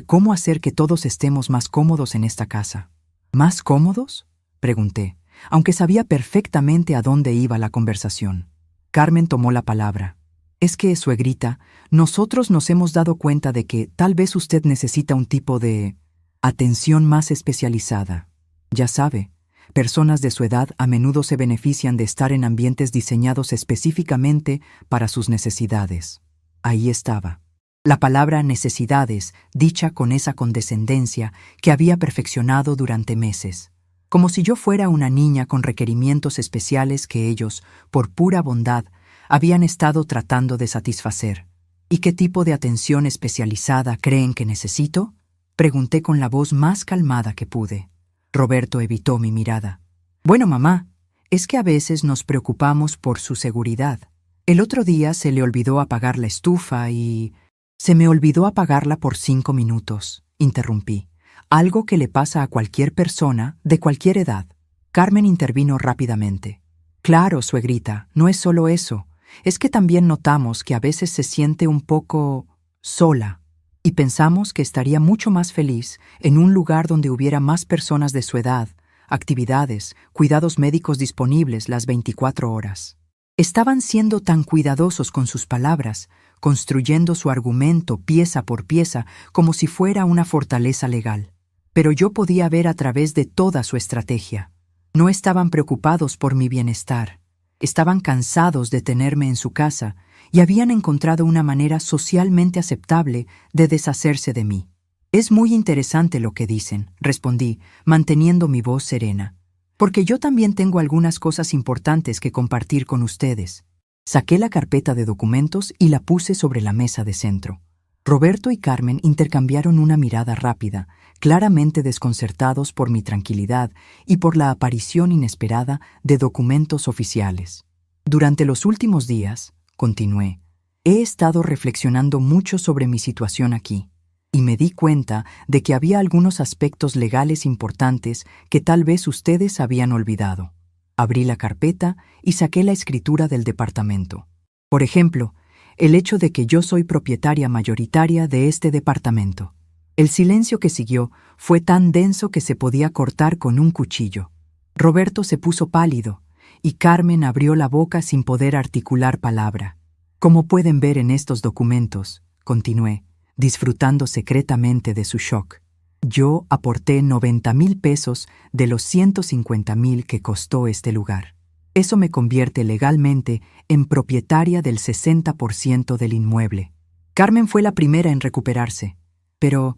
A: cómo hacer que todos estemos más cómodos en esta casa. ¿Más cómodos?, pregunté, aunque sabía perfectamente a dónde iba la conversación. Carmen tomó la palabra. Es que, suegrita, nosotros nos hemos dado cuenta de que tal vez usted necesita un tipo de atención más especializada. Ya sabe, personas de su edad a menudo se benefician de estar en ambientes diseñados específicamente para sus necesidades. Ahí estaba. La palabra necesidades, dicha con esa condescendencia que había perfeccionado durante meses. Como si yo fuera una niña con requerimientos especiales que ellos, por pura bondad, habían estado tratando de satisfacer. ¿Y qué tipo de atención especializada creen que necesito?, pregunté con la voz más calmada que pude. Roberto evitó mi mirada. Bueno, mamá, es que a veces nos preocupamos por su seguridad. El otro día se le olvidó apagar la estufa y... Se me olvidó apagarla por 5 minutos, interrumpí. Algo que le pasa a cualquier persona de cualquier edad. Carmen intervino rápidamente. Claro, suegrita, no es solo eso. Es que también notamos que a veces se siente un poco sola y pensamos que estaría mucho más feliz en un lugar donde hubiera más personas de su edad, actividades, cuidados médicos disponibles las 24 horas. Estaban siendo tan cuidadosos con sus palabras, construyendo su argumento pieza por pieza como si fuera una fortaleza legal. Pero yo podía ver a través de toda su estrategia. No estaban preocupados por mi bienestar. Estaban cansados de tenerme en su casa y habían encontrado una manera socialmente aceptable de deshacerse de mí. Es muy interesante lo que dicen, respondí, manteniendo mi voz serena. Porque yo también tengo algunas cosas importantes que compartir con ustedes. Saqué la carpeta de documentos y la puse sobre la mesa de centro. Roberto y Carmen intercambiaron una mirada rápida, claramente desconcertados por mi tranquilidad y por la aparición inesperada de documentos oficiales. Durante los últimos días, continué, he estado reflexionando mucho sobre mi situación aquí. Y me di cuenta de que había algunos aspectos legales importantes que tal vez ustedes habían olvidado. Abrí la carpeta y saqué la escritura del departamento. Por ejemplo, el hecho de que yo soy propietaria mayoritaria de este departamento. El silencio que siguió fue tan denso que se podía cortar con un cuchillo. Roberto se puso pálido y Carmen abrió la boca sin poder articular palabra. Como pueden ver en estos documentos, continué, disfrutando secretamente de su shock. Yo aporté 90,000 pesos de los 150,000 que costó este lugar. Eso me convierte legalmente en propietaria del 60% del inmueble. Carmen fue la primera en recuperarse. Pero,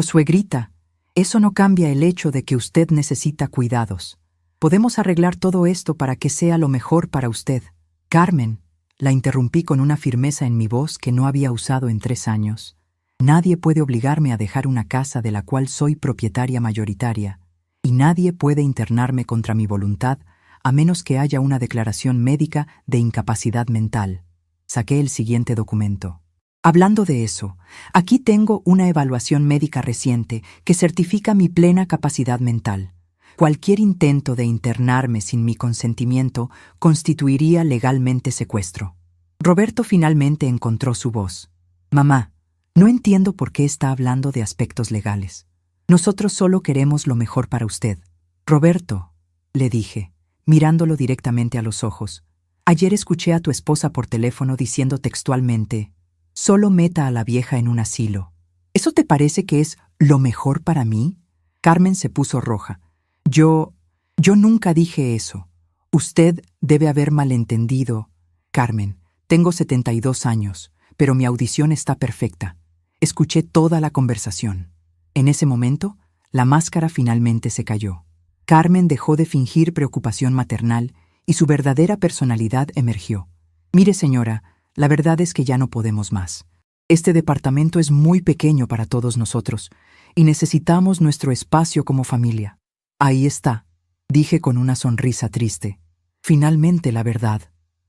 A: suegrita, eso no cambia el hecho de que usted necesita cuidados. Podemos arreglar todo esto para que sea lo mejor para usted. Carmen, la interrumpí con una firmeza en mi voz que no había usado en 3 años. Nadie puede obligarme a dejar una casa de la cual soy propietaria mayoritaria, y nadie puede internarme contra mi voluntad a menos que haya una declaración médica de incapacidad mental. Saqué el siguiente documento. Hablando de eso, aquí tengo una evaluación médica reciente que certifica mi plena capacidad mental. Cualquier intento de internarme sin mi consentimiento constituiría legalmente secuestro. Roberto finalmente encontró su voz. Mamá, no entiendo por qué está hablando de aspectos legales. Nosotros solo queremos lo mejor para usted. Roberto, le dije, mirándolo directamente a los ojos. Ayer escuché a tu esposa por teléfono diciendo textualmente, «Solo meta a la vieja en un asilo». ¿Eso te parece que es lo mejor para mí? Carmen se puso roja. Yo nunca dije eso. Usted debe haber malentendido. Carmen, tengo 72 años, pero mi audición está perfecta. Escuché toda la conversación. En ese momento, la máscara finalmente se cayó. Carmen dejó de fingir preocupación maternal y su verdadera personalidad emergió. Mire, señora, la verdad es que ya no podemos más. Este departamento es muy pequeño para todos nosotros y necesitamos nuestro espacio como familia. Ahí está, dije con una sonrisa triste. Finalmente la verdad.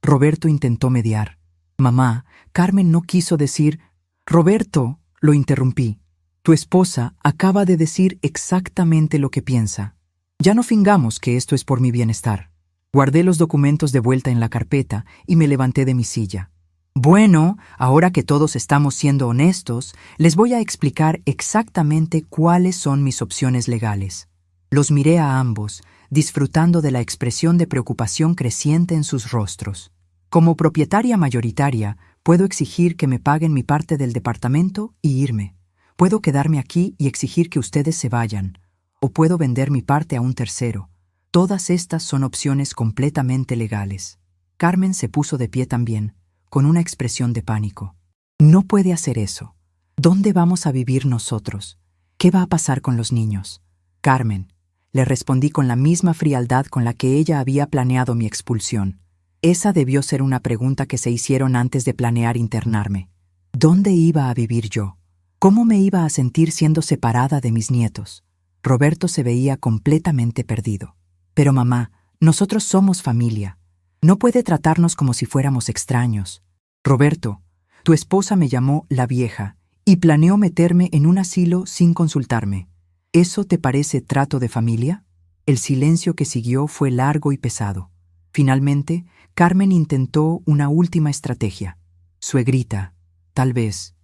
A: Roberto intentó mediar. Mamá, Carmen no quiso decir... Roberto, lo interrumpí. Tu esposa acaba de decir exactamente lo que piensa. Ya no fingamos que esto es por mi bienestar. Guardé los documentos de vuelta en la carpeta y me levanté de mi silla. Bueno, ahora que todos estamos siendo honestos, les voy a explicar exactamente cuáles son mis opciones legales. Los miré a ambos, disfrutando de la expresión de preocupación creciente en sus rostros. Como propietaria mayoritaria, puedo exigir que me paguen mi parte del departamento y irme. Puedo quedarme aquí y exigir que ustedes se vayan. O puedo vender mi parte a un tercero. Todas estas son opciones completamente legales. Carmen se puso de pie también, con una expresión de pánico. No puede hacer eso. ¿Dónde vamos a vivir nosotros? ¿Qué va a pasar con los niños? Carmen, le respondí con la misma frialdad con la que ella había planeado mi expulsión. Esa debió ser una pregunta que se hicieron antes de planear internarme. ¿Dónde iba a vivir yo? ¿Cómo me iba a sentir siendo separada de mis nietos? Roberto se veía completamente perdido. Pero mamá, nosotros somos familia. No puede tratarnos como si fuéramos extraños. Roberto, tu esposa me llamó la vieja y planeó meterme en un asilo sin consultarme. ¿Eso te parece trato de familia? El silencio que siguió fue largo y pesado. Finalmente, Carmen intentó una última estrategia. Suegrita, tal vez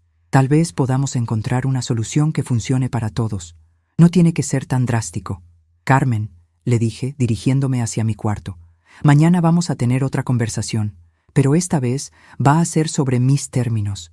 A: podamos encontrar una solución que funcione para todos. No tiene que ser tan drástico. Carmen, le dije, dirigiéndome hacia mi cuarto. Mañana vamos a tener otra conversación, pero esta vez va a ser sobre mis términos.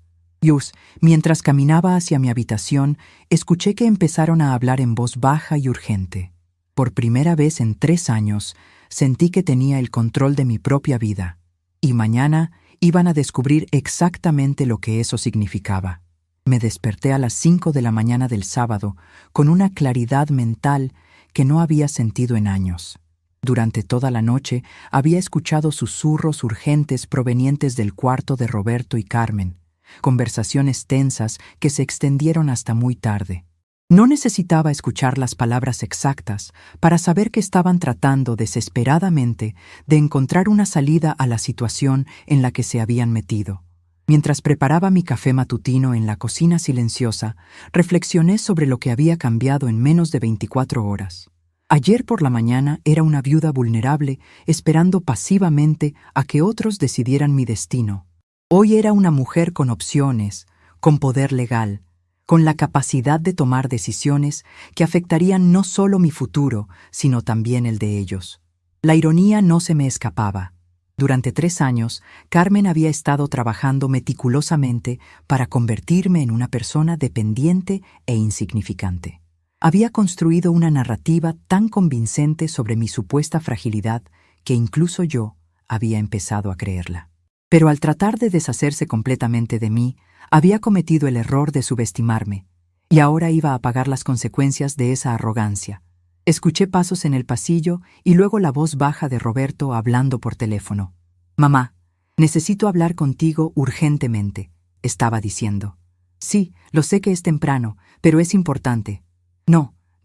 A: Mientras caminaba hacia mi habitación, escuché que empezaron a hablar en voz baja y urgente. Por primera vez en 3 años, sentí que tenía el control de mi propia vida, y mañana iban a descubrir exactamente lo que eso significaba. Me desperté a las 5 de la mañana del sábado con una claridad mental que no había sentido en años. Durante toda la noche había escuchado susurros urgentes provenientes del cuarto de Roberto y Carmen, conversaciones tensas que se extendieron hasta muy tarde. No necesitaba escuchar las palabras exactas para saber que estaban tratando desesperadamente de encontrar una salida a la situación en la que se habían metido. Mientras preparaba mi café matutino en la cocina silenciosa, reflexioné sobre lo que había cambiado en menos de 24 horas. Ayer por la mañana era una viuda vulnerable esperando pasivamente a que otros decidieran mi destino. Hoy era una mujer con opciones, con poder legal, con la capacidad de tomar decisiones que afectarían no solo mi futuro, sino también el de ellos. La ironía no se me escapaba. Durante 3 años, Carmen había estado trabajando meticulosamente para convertirme en una persona dependiente e insignificante. Había construido una narrativa tan convincente sobre mi supuesta fragilidad que incluso yo había empezado a creerla. Pero al tratar de deshacerse completamente de mí, había cometido el error de subestimarme, y ahora iba a pagar las consecuencias de esa arrogancia. Escuché pasos en el pasillo y luego la voz baja de Roberto hablando por teléfono. «Mamá, necesito hablar contigo urgentemente», estaba diciendo. «Sí, lo sé que es temprano, pero es importante».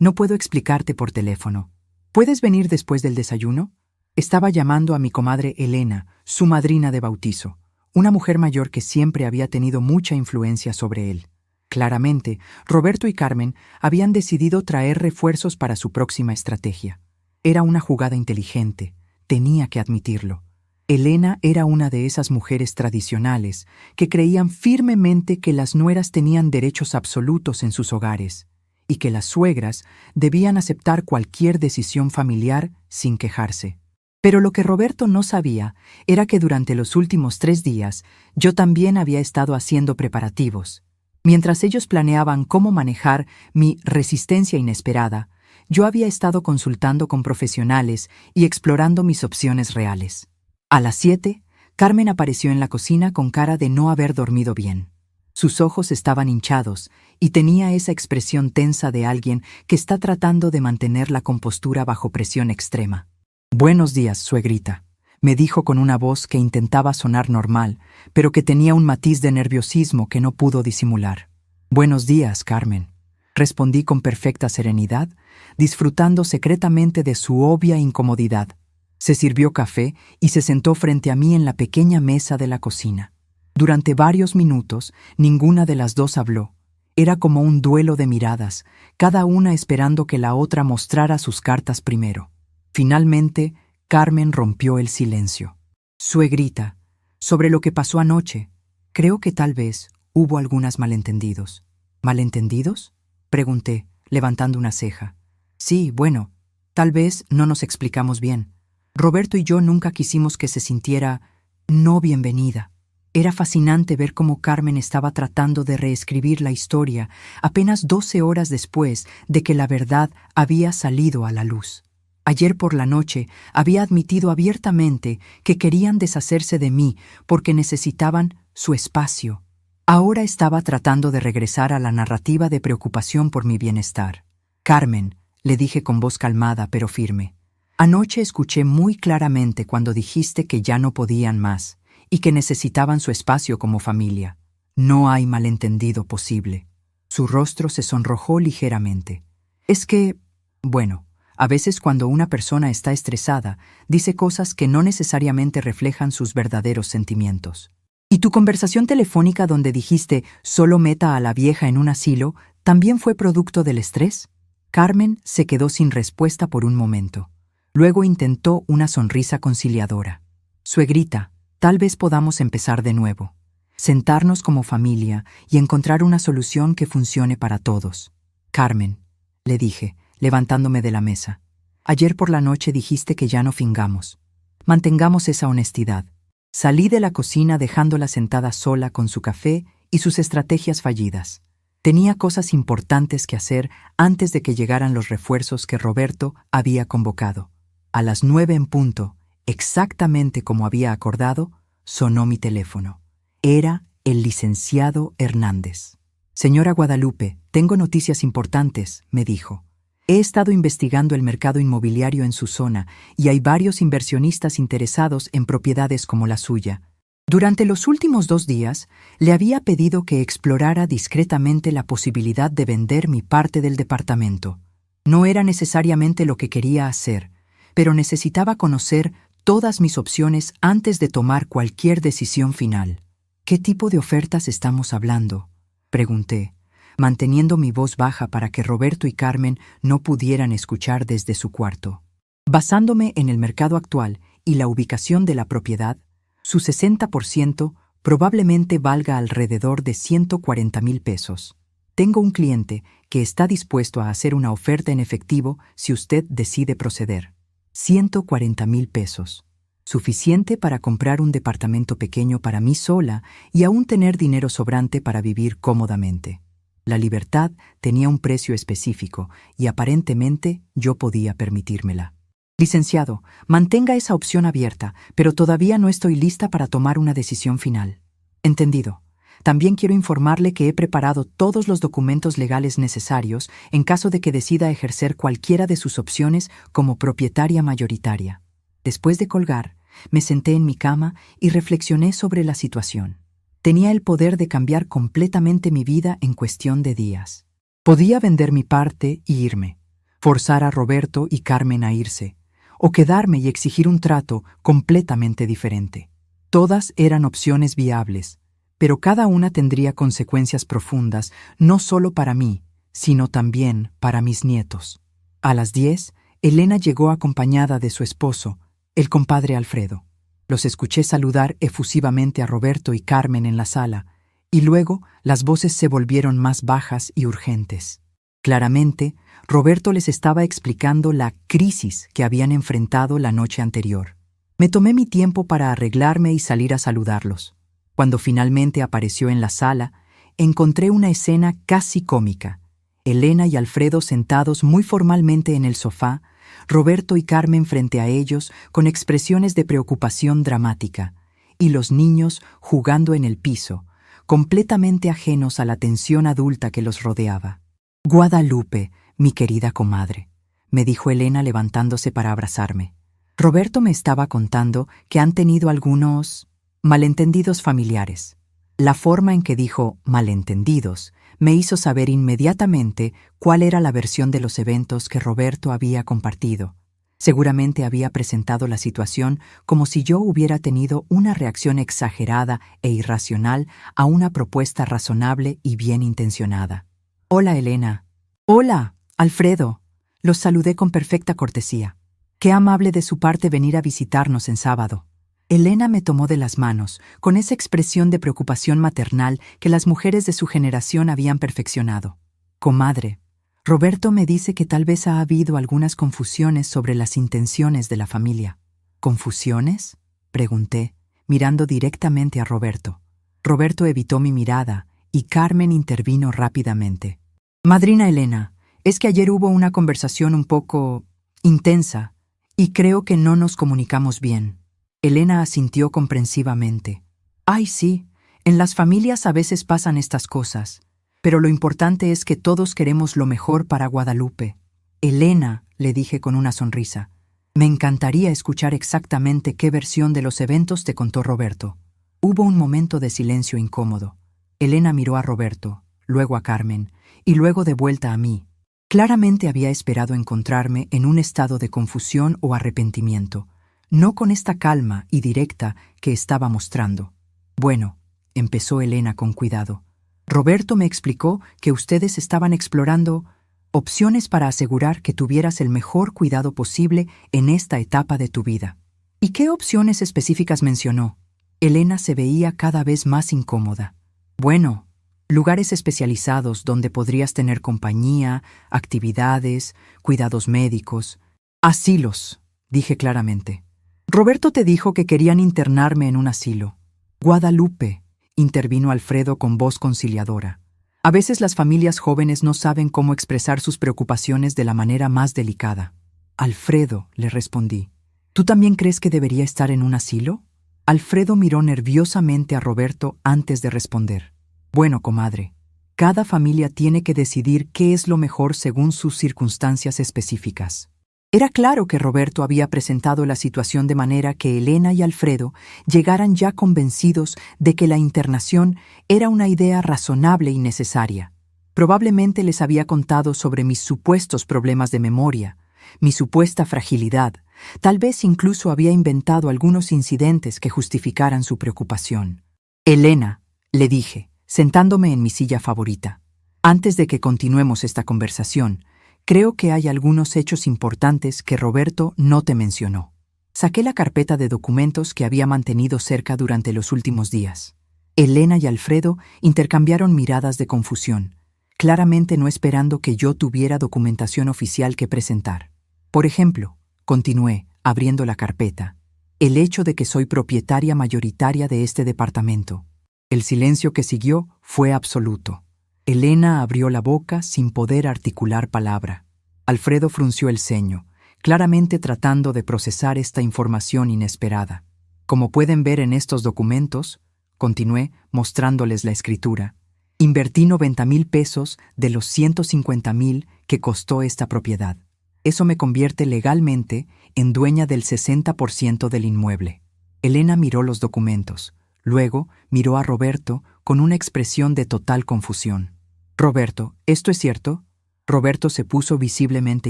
A: No puedo explicarte por teléfono. ¿Puedes venir después del desayuno? Estaba llamando a mi comadre Elena, su madrina de bautizo, una mujer mayor que siempre había tenido mucha influencia sobre él. Claramente, Roberto y Carmen habían decidido traer refuerzos para su próxima estrategia. Era una jugada inteligente, tenía que admitirlo. Elena era una de esas mujeres tradicionales que creían firmemente que las nueras tenían derechos absolutos en sus hogares y que las suegras debían aceptar cualquier decisión familiar sin quejarse. Pero lo que Roberto no sabía era que durante los últimos 3 días yo también había estado haciendo preparativos. Mientras ellos planeaban cómo manejar mi resistencia inesperada, yo había estado consultando con profesionales y explorando mis opciones reales. A las 7, Carmen apareció en la cocina con cara de no haber dormido bien. Sus ojos estaban hinchados y tenía esa expresión tensa de alguien que está tratando de mantener la compostura bajo presión extrema. «Buenos días, suegrita», me dijo con una voz que intentaba sonar normal, pero que tenía un matiz de nerviosismo que no pudo disimular. «Buenos días, Carmen», respondí con perfecta serenidad, disfrutando secretamente de su obvia incomodidad. Se sirvió café y se sentó frente a mí en la pequeña mesa de la cocina. Durante varios minutos, ninguna de las dos habló. Era como un duelo de miradas, cada una esperando que la otra mostrara sus cartas primero. Finalmente, Carmen rompió el silencio. «Suegrita, sobre lo que pasó anoche, creo que tal vez hubo algunos malentendidos». «¿Malentendidos?», pregunté, levantando una ceja. «Sí, bueno, tal vez no nos explicamos bien. Roberto y yo nunca quisimos que se sintiera no bienvenida». Era fascinante ver cómo Carmen estaba tratando de reescribir la historia apenas 12 horas después de que la verdad había salido a la luz. Ayer por la noche había admitido abiertamente que querían deshacerse de mí porque necesitaban su espacio. Ahora estaba tratando de regresar a la narrativa de preocupación por mi bienestar. «Carmen», le dije con voz calmada pero firme, «anoche escuché muy claramente cuando dijiste que ya no podían más y que necesitaban su espacio como familia. No hay malentendido posible». Su rostro se sonrojó ligeramente. «Es que, bueno, a veces cuando una persona está estresada, dice cosas que no necesariamente reflejan sus verdaderos sentimientos». «¿Y tu conversación telefónica donde dijiste solo meta a la vieja en un asilo también fue producto del estrés?» Carmen se quedó sin respuesta por un momento. Luego intentó una sonrisa conciliadora. «Suegrita, tal vez podamos empezar de nuevo. Sentarnos como familia y encontrar una solución que funcione para todos». «Carmen», le dije, levantándome de la mesa, «ayer por la noche dijiste que ya no fingamos. Mantengamos esa honestidad». Salí de la cocina dejándola sentada sola con su café y sus estrategias fallidas. Tenía cosas importantes que hacer antes de que llegaran los refuerzos que Roberto había convocado. A las 9 en punto, exactamente como había acordado, sonó mi teléfono. Era el licenciado Hernández. «Señora Guadalupe, tengo noticias importantes», me dijo. «He estado investigando el mercado inmobiliario en su zona y hay varios inversionistas interesados en propiedades como la suya. Durante los últimos 2 días, le había pedido que explorara discretamente la posibilidad de vender mi parte del departamento. No era necesariamente lo que quería hacer, pero necesitaba conocer todas mis opciones antes de tomar cualquier decisión final». «¿Qué tipo de ofertas estamos hablando?», pregunté, manteniendo mi voz baja para que Roberto y Carmen no pudieran escuchar desde su cuarto. Basándome en el mercado actual y la ubicación de la propiedad, su 60% probablemente valga alrededor de 140,000 pesos. Tengo un cliente que está dispuesto a hacer una oferta en efectivo si usted decide proceder. 140,000 pesos. Suficiente para comprar un departamento pequeño para mí sola y aún tener dinero sobrante para vivir cómodamente. La libertad tenía un precio específico y aparentemente yo podía permitírmela. «Licenciado, mantenga esa opción abierta, pero todavía no estoy lista para tomar una decisión final». «Entendido. También quiero informarle que he preparado todos los documentos legales necesarios en caso de que decida ejercer cualquiera de sus opciones como propietaria mayoritaria». Después de colgar, me senté en mi cama y reflexioné sobre la situación. Tenía el poder de cambiar completamente mi vida en cuestión de días. Podía vender mi parte y irme, forzar a Roberto y Carmen a irse, o quedarme y exigir un trato completamente diferente. Todas eran opciones viables, pero cada una tendría consecuencias profundas no solo para mí, sino también para mis nietos. A las 10, Elena llegó acompañada de su esposo, el compadre Alfredo. Los escuché saludar efusivamente a Roberto y Carmen en la sala, y luego las voces se volvieron más bajas y urgentes. Claramente, Roberto les estaba explicando la crisis que habían enfrentado la noche anterior. Me tomé mi tiempo para arreglarme y salir a saludarlos. Cuando finalmente apareció en la sala, encontré una escena casi cómica. Elena y Alfredo sentados muy formalmente en el sofá, Roberto y Carmen frente a ellos con expresiones de preocupación dramática, y los niños jugando en el piso, completamente ajenos a la tensión adulta que los rodeaba. «Guadalupe, mi querida comadre», me dijo Elena levantándose para abrazarme. Roberto me estaba contando que han tenido algunos malentendidos familiares. La forma en que dijo malentendidos me hizo saber inmediatamente cuál era la versión de los eventos que Roberto había compartido. Seguramente había presentado la situación como si yo hubiera tenido una reacción exagerada e irracional a una propuesta razonable y bien intencionada. «Hola, Elena». «Hola, Alfredo». Los saludé con perfecta cortesía. «Qué amable de su parte venir a visitarnos en sábado». Elena me tomó de las manos, con esa expresión de preocupación maternal que las mujeres de su generación habían perfeccionado. «Comadre, Roberto me dice que tal vez ha habido algunas confusiones sobre las intenciones de la familia». «¿Confusiones?», pregunté, mirando directamente a Roberto. Roberto evitó mi mirada y Carmen intervino rápidamente. «Madrina Elena, es que ayer hubo una conversación un poco intensa y creo que no nos comunicamos bien». Elena asintió comprensivamente. «Ay, sí, en las familias a veces pasan estas cosas, pero lo importante es que todos queremos lo mejor para Guadalupe». «Elena», le dije con una sonrisa, «me encantaría escuchar exactamente qué versión de los eventos te contó Roberto». Hubo un momento de silencio incómodo. Elena miró a Roberto, luego a Carmen, y luego de vuelta a mí. Claramente había esperado encontrarme en un estado de confusión o arrepentimiento, no con esta calma y directa que estaba mostrando. «Bueno», empezó Elena con cuidado, «Roberto me explicó que ustedes estaban explorando opciones para asegurar que tuvieras el mejor cuidado posible en esta etapa de tu vida». «¿Y qué opciones específicas mencionó?». Elena se veía cada vez más incómoda. «Bueno, lugares especializados donde podrías tener compañía, actividades, cuidados médicos, asilos», dije claramente. «Roberto te dijo que querían internarme en un asilo». «Guadalupe», intervino Alfredo con voz conciliadora. «A veces las familias jóvenes no saben cómo expresar sus preocupaciones de la manera más delicada». «Alfredo», le respondí, «¿tú también crees que debería estar en un asilo?». Alfredo miró nerviosamente a Roberto antes de responder. «Bueno, comadre, cada familia tiene que decidir qué es lo mejor según sus circunstancias específicas». Era claro que Roberto había presentado la situación de manera que Elena y Alfredo llegaran ya convencidos de que la internación era una idea razonable y necesaria. Probablemente les había contado sobre mis supuestos problemas de memoria, mi supuesta fragilidad. Tal vez incluso había inventado algunos incidentes que justificaran su preocupación. «Elena», le dije, sentándome en mi silla favorita, «antes de que continuemos esta conversación, creo que hay algunos hechos importantes que Roberto no te mencionó». Saqué la carpeta de documentos que había mantenido cerca durante los últimos días. Elena y Alfredo intercambiaron miradas de confusión, claramente no esperando que yo tuviera documentación oficial que presentar. «Por ejemplo», continué, abriendo la carpeta, «el hecho de que soy propietaria mayoritaria de este departamento». El silencio que siguió fue absoluto. Elena abrió la boca sin poder articular palabra. Alfredo frunció el ceño, claramente tratando de procesar esta información inesperada. «Como pueden ver en estos documentos», continué, mostrándoles la escritura, «invertí 90,000 pesos de los 150,000 que costó esta propiedad. Eso me convierte legalmente en dueña del 60% del inmueble». Elena miró los documentos. Luego miró a Roberto con una expresión de total confusión. «Roberto, ¿esto es cierto?». Roberto se puso visiblemente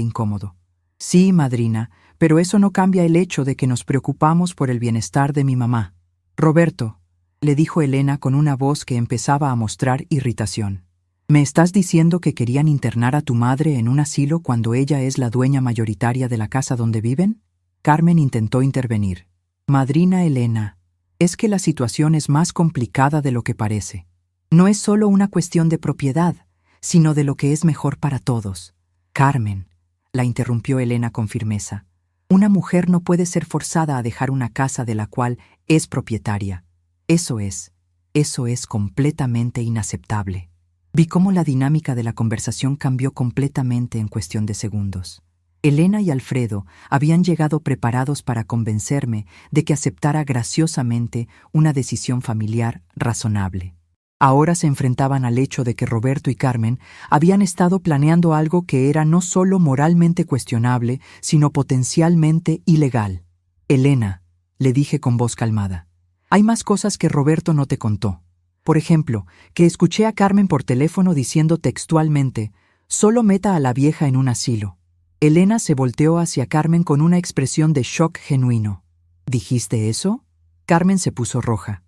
A: incómodo. «Sí, madrina, pero eso no cambia el hecho de que nos preocupamos por el bienestar de mi mamá». «Roberto», le dijo Elena con una voz que empezaba a mostrar irritación, «¿me estás diciendo que querían internar a tu madre en un asilo cuando ella es la dueña mayoritaria de la casa donde viven?». Carmen intentó intervenir. «Madrina Elena, es que la situación es más complicada de lo que parece. No es solo una cuestión de propiedad, sino de lo que es mejor para todos. Carmen, la interrumpió Elena con firmeza. Una mujer no puede ser forzada a dejar una casa de la cual es propietaria. Eso es completamente inaceptable. Vi cómo la dinámica de la conversación cambió completamente en cuestión de segundos. Elena y Alfredo habían llegado preparados para convencerme de que aceptara graciosamente una decisión familiar razonable. Ahora se enfrentaban al hecho de que Roberto y Carmen habían estado planeando algo que era no solo moralmente cuestionable, sino potencialmente ilegal. Elena, le dije con voz calmada, hay más cosas que Roberto no te contó. Por ejemplo, que escuché a Carmen por teléfono diciendo textualmente, «Solo meta a la vieja en un asilo». Elena se volteó hacia Carmen con una expresión de shock genuino. ¿Dijiste eso? Carmen se puso roja.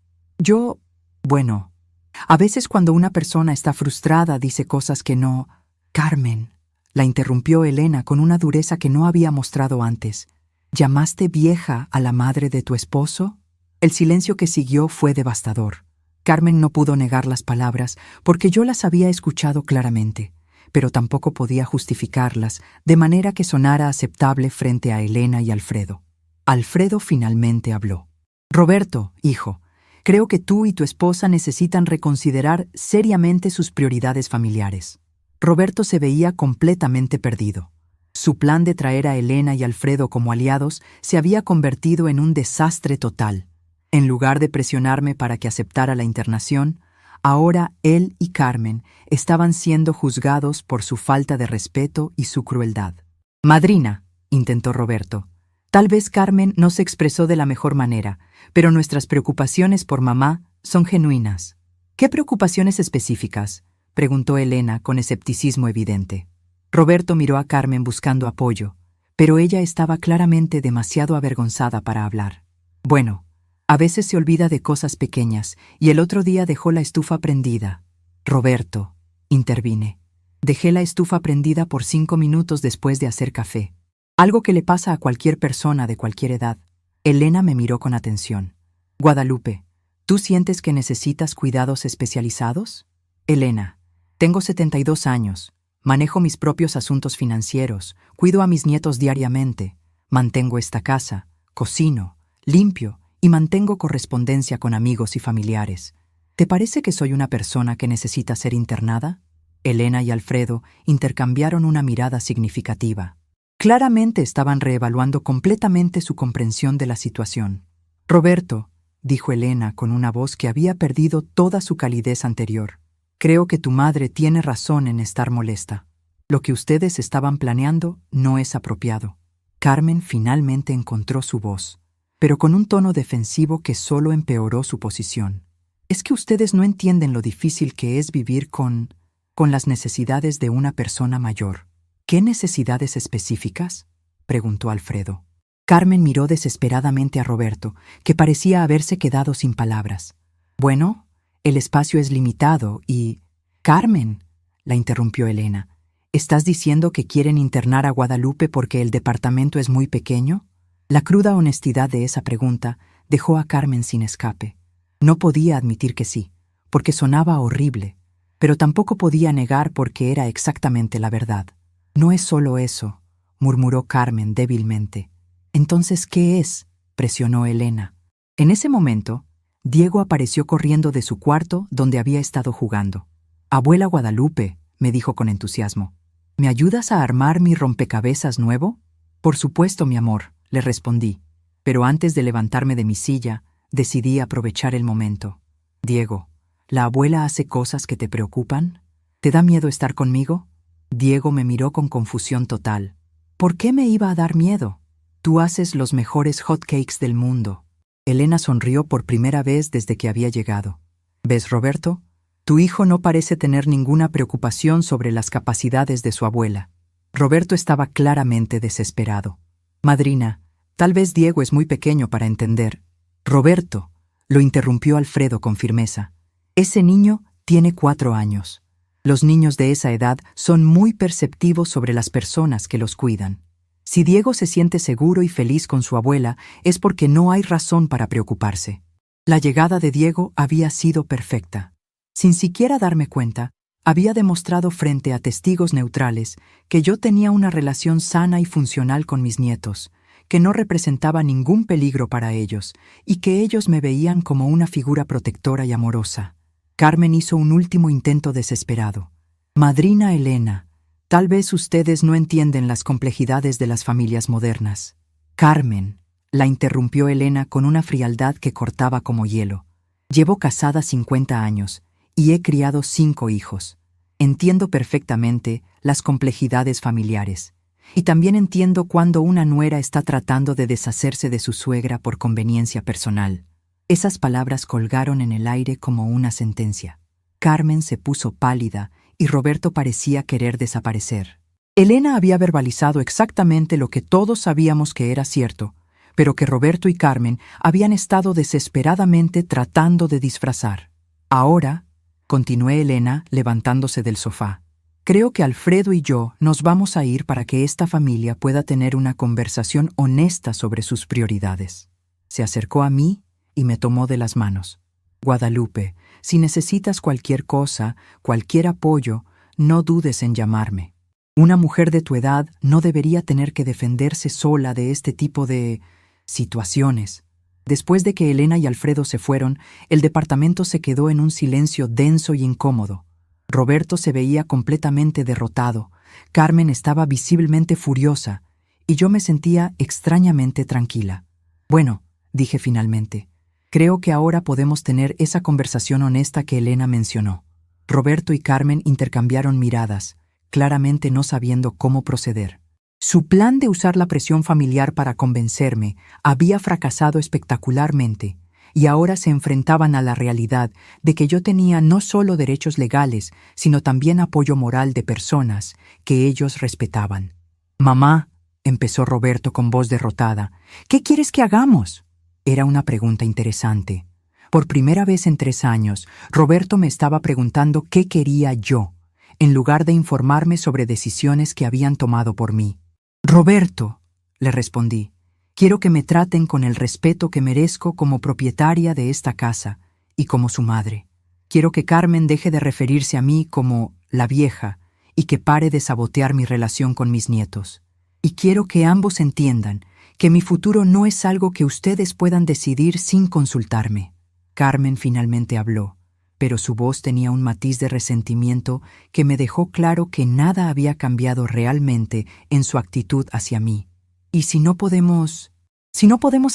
A: Bueno, a veces cuando una persona está frustrada dice cosas que no... Carmen, la interrumpió Elena con una dureza que no había mostrado antes. ¿Llamaste vieja a la madre de tu esposo? El silencio que siguió fue devastador. Carmen no pudo negar las palabras porque yo las había escuchado claramente, pero tampoco podía justificarlas de manera que sonara aceptable frente a Elena y Alfredo. Alfredo finalmente habló. Roberto, hijo, creo que tú y tu esposa necesitan reconsiderar seriamente sus prioridades familiares. Roberto se veía completamente perdido. Su plan de traer a Elena y Alfredo como aliados se había convertido en un desastre total. En lugar de presionarme para que aceptara la internación, ahora él y Carmen estaban siendo juzgados por su falta de respeto y su crueldad. Madrina, intentó Roberto. Tal vez Carmen no se expresó de la mejor manera, pero nuestras preocupaciones por mamá son genuinas. ¿Qué preocupaciones específicas?, preguntó Elena con escepticismo evidente. Roberto miró a Carmen buscando apoyo, pero ella estaba claramente demasiado avergonzada para hablar. Bueno, a veces se olvida de cosas pequeñas y el otro día dejó la estufa prendida. Roberto, intervine. Dejé la estufa prendida por 5 minutos después de hacer café. Algo que le pasa a cualquier persona de cualquier edad. Elena me miró con atención. Guadalupe, ¿tú sientes que necesitas cuidados especializados? Elena, tengo 72 años. Manejo mis propios asuntos financieros, cuido a mis nietos diariamente, mantengo esta casa, cocino, limpio y mantengo correspondencia con amigos y familiares. ¿Te parece que soy una persona que necesita ser internada? Elena y Alfredo intercambiaron una mirada significativa. Claramente estaban reevaluando completamente su comprensión de la situación. Roberto, dijo Elena con una voz que había perdido toda su calidez anterior, creo que tu madre tiene razón en estar molesta. Lo que ustedes estaban planeando no es apropiado. Carmen finalmente encontró su voz, pero con un tono defensivo que solo empeoró su posición. ¿Es que ustedes no entienden lo difícil que es vivir con las necesidades de una persona mayor? ¿Qué necesidades específicas?, preguntó Alfredo. Carmen miró desesperadamente a Roberto, que parecía haberse quedado sin palabras. Bueno, el espacio es limitado y... Carmen, la interrumpió Elena, ¿estás diciendo que quieren internar a Guadalupe porque el departamento es muy pequeño? La cruda honestidad de esa pregunta dejó a Carmen sin escape. No podía admitir que sí, porque sonaba horrible, pero tampoco podía negar porque era exactamente la verdad. No es solo eso, murmuró Carmen débilmente. Entonces, ¿qué es?, presionó Elena. En ese momento, Diego apareció corriendo de su cuarto donde había estado jugando. Abuela Guadalupe, me dijo con entusiasmo, ¿me ayudas a armar mi rompecabezas nuevo? Por supuesto, mi amor, le respondí, pero antes de levantarme de mi silla, decidí aprovechar el momento. Diego, ¿la abuela hace cosas que te preocupan? ¿Te da miedo estar conmigo? Diego me miró con confusión total. ¿Por qué me iba a dar miedo? Tú haces los mejores hotcakes del mundo. Elena sonrió por primera vez desde que había llegado. ¿Ves, Roberto? Tu hijo no parece tener ninguna preocupación sobre las capacidades de su abuela. Roberto estaba claramente desesperado. Madrina, tal vez Diego es muy pequeño para entender. Roberto, lo interrumpió Alfredo con firmeza. Ese niño tiene 4 años. Los niños de esa edad son muy perceptivos sobre las personas que los cuidan. Si Diego se siente seguro y feliz con su abuela, es porque no hay razón para preocuparse. La llegada de Diego había sido perfecta. Sin siquiera darme cuenta, Había demostrado frente a testigos neutrales que yo tenía una relación sana y funcional con mis nietos, que no representaba ningún peligro para ellos y que ellos me veían como una figura protectora y amorosa. Carmen hizo un último intento desesperado. Madrina Elena, tal vez ustedes no entienden las complejidades de las familias modernas. Carmen, la interrumpió Elena con una frialdad que cortaba como hielo. Llevo casada 50 años y he criado 5 hijos. Entiendo perfectamente las complejidades familiares. Y también entiendo cuando una nuera está tratando de deshacerse de su suegra por conveniencia personal. Esas palabras colgaron en el aire como una sentencia. Carmen se puso pálida y Roberto parecía querer desaparecer. Elena había verbalizado exactamente lo que todos sabíamos que era cierto, pero que Roberto y Carmen habían estado desesperadamente tratando de disfrazar. Ahora, continuó Elena levantándose del sofá, creo que Alfredo y yo nos vamos a ir para que esta familia pueda tener una conversación honesta sobre sus prioridades. Se acercó a mí y me tomó de las manos. Guadalupe, si necesitas cualquier cosa, cualquier apoyo, no dudes en llamarme. Una mujer de tu edad no debería tener que defenderse sola de este tipo de situaciones. Después de que Elena y Alfredo se fueron, el departamento se quedó en un silencio denso y incómodo. Roberto se veía completamente derrotado, Carmen estaba visiblemente furiosa, y yo me sentía extrañamente tranquila. Bueno, dije finalmente, creo que ahora podemos tener esa conversación honesta que Elena mencionó. Roberto y Carmen intercambiaron miradas, claramente no sabiendo cómo proceder. Su plan de usar la presión familiar para convencerme había fracasado espectacularmente, y ahora se enfrentaban a la realidad de que yo tenía no solo derechos legales, sino también apoyo moral de personas que ellos respetaban. «Mamá», empezó Roberto con voz derrotada, «¿qué quieres que hagamos?». Era una pregunta interesante. Por primera vez en 3 años, Roberto me estaba preguntando qué quería yo, en lugar de informarme sobre decisiones que habían tomado por mí. «Roberto», le respondí, «quiero que me traten con el respeto que merezco como propietaria de esta casa y como su madre. Quiero que Carmen deje de referirse a mí como la vieja y que pare de sabotear mi relación con mis nietos. Y quiero que ambos entiendan que mi futuro no es algo que ustedes puedan decidir sin consultarme». Carmen finalmente habló, pero su voz tenía un matiz de resentimiento que me dejó claro que nada había cambiado realmente en su actitud hacia mí. «¿Y si no podemos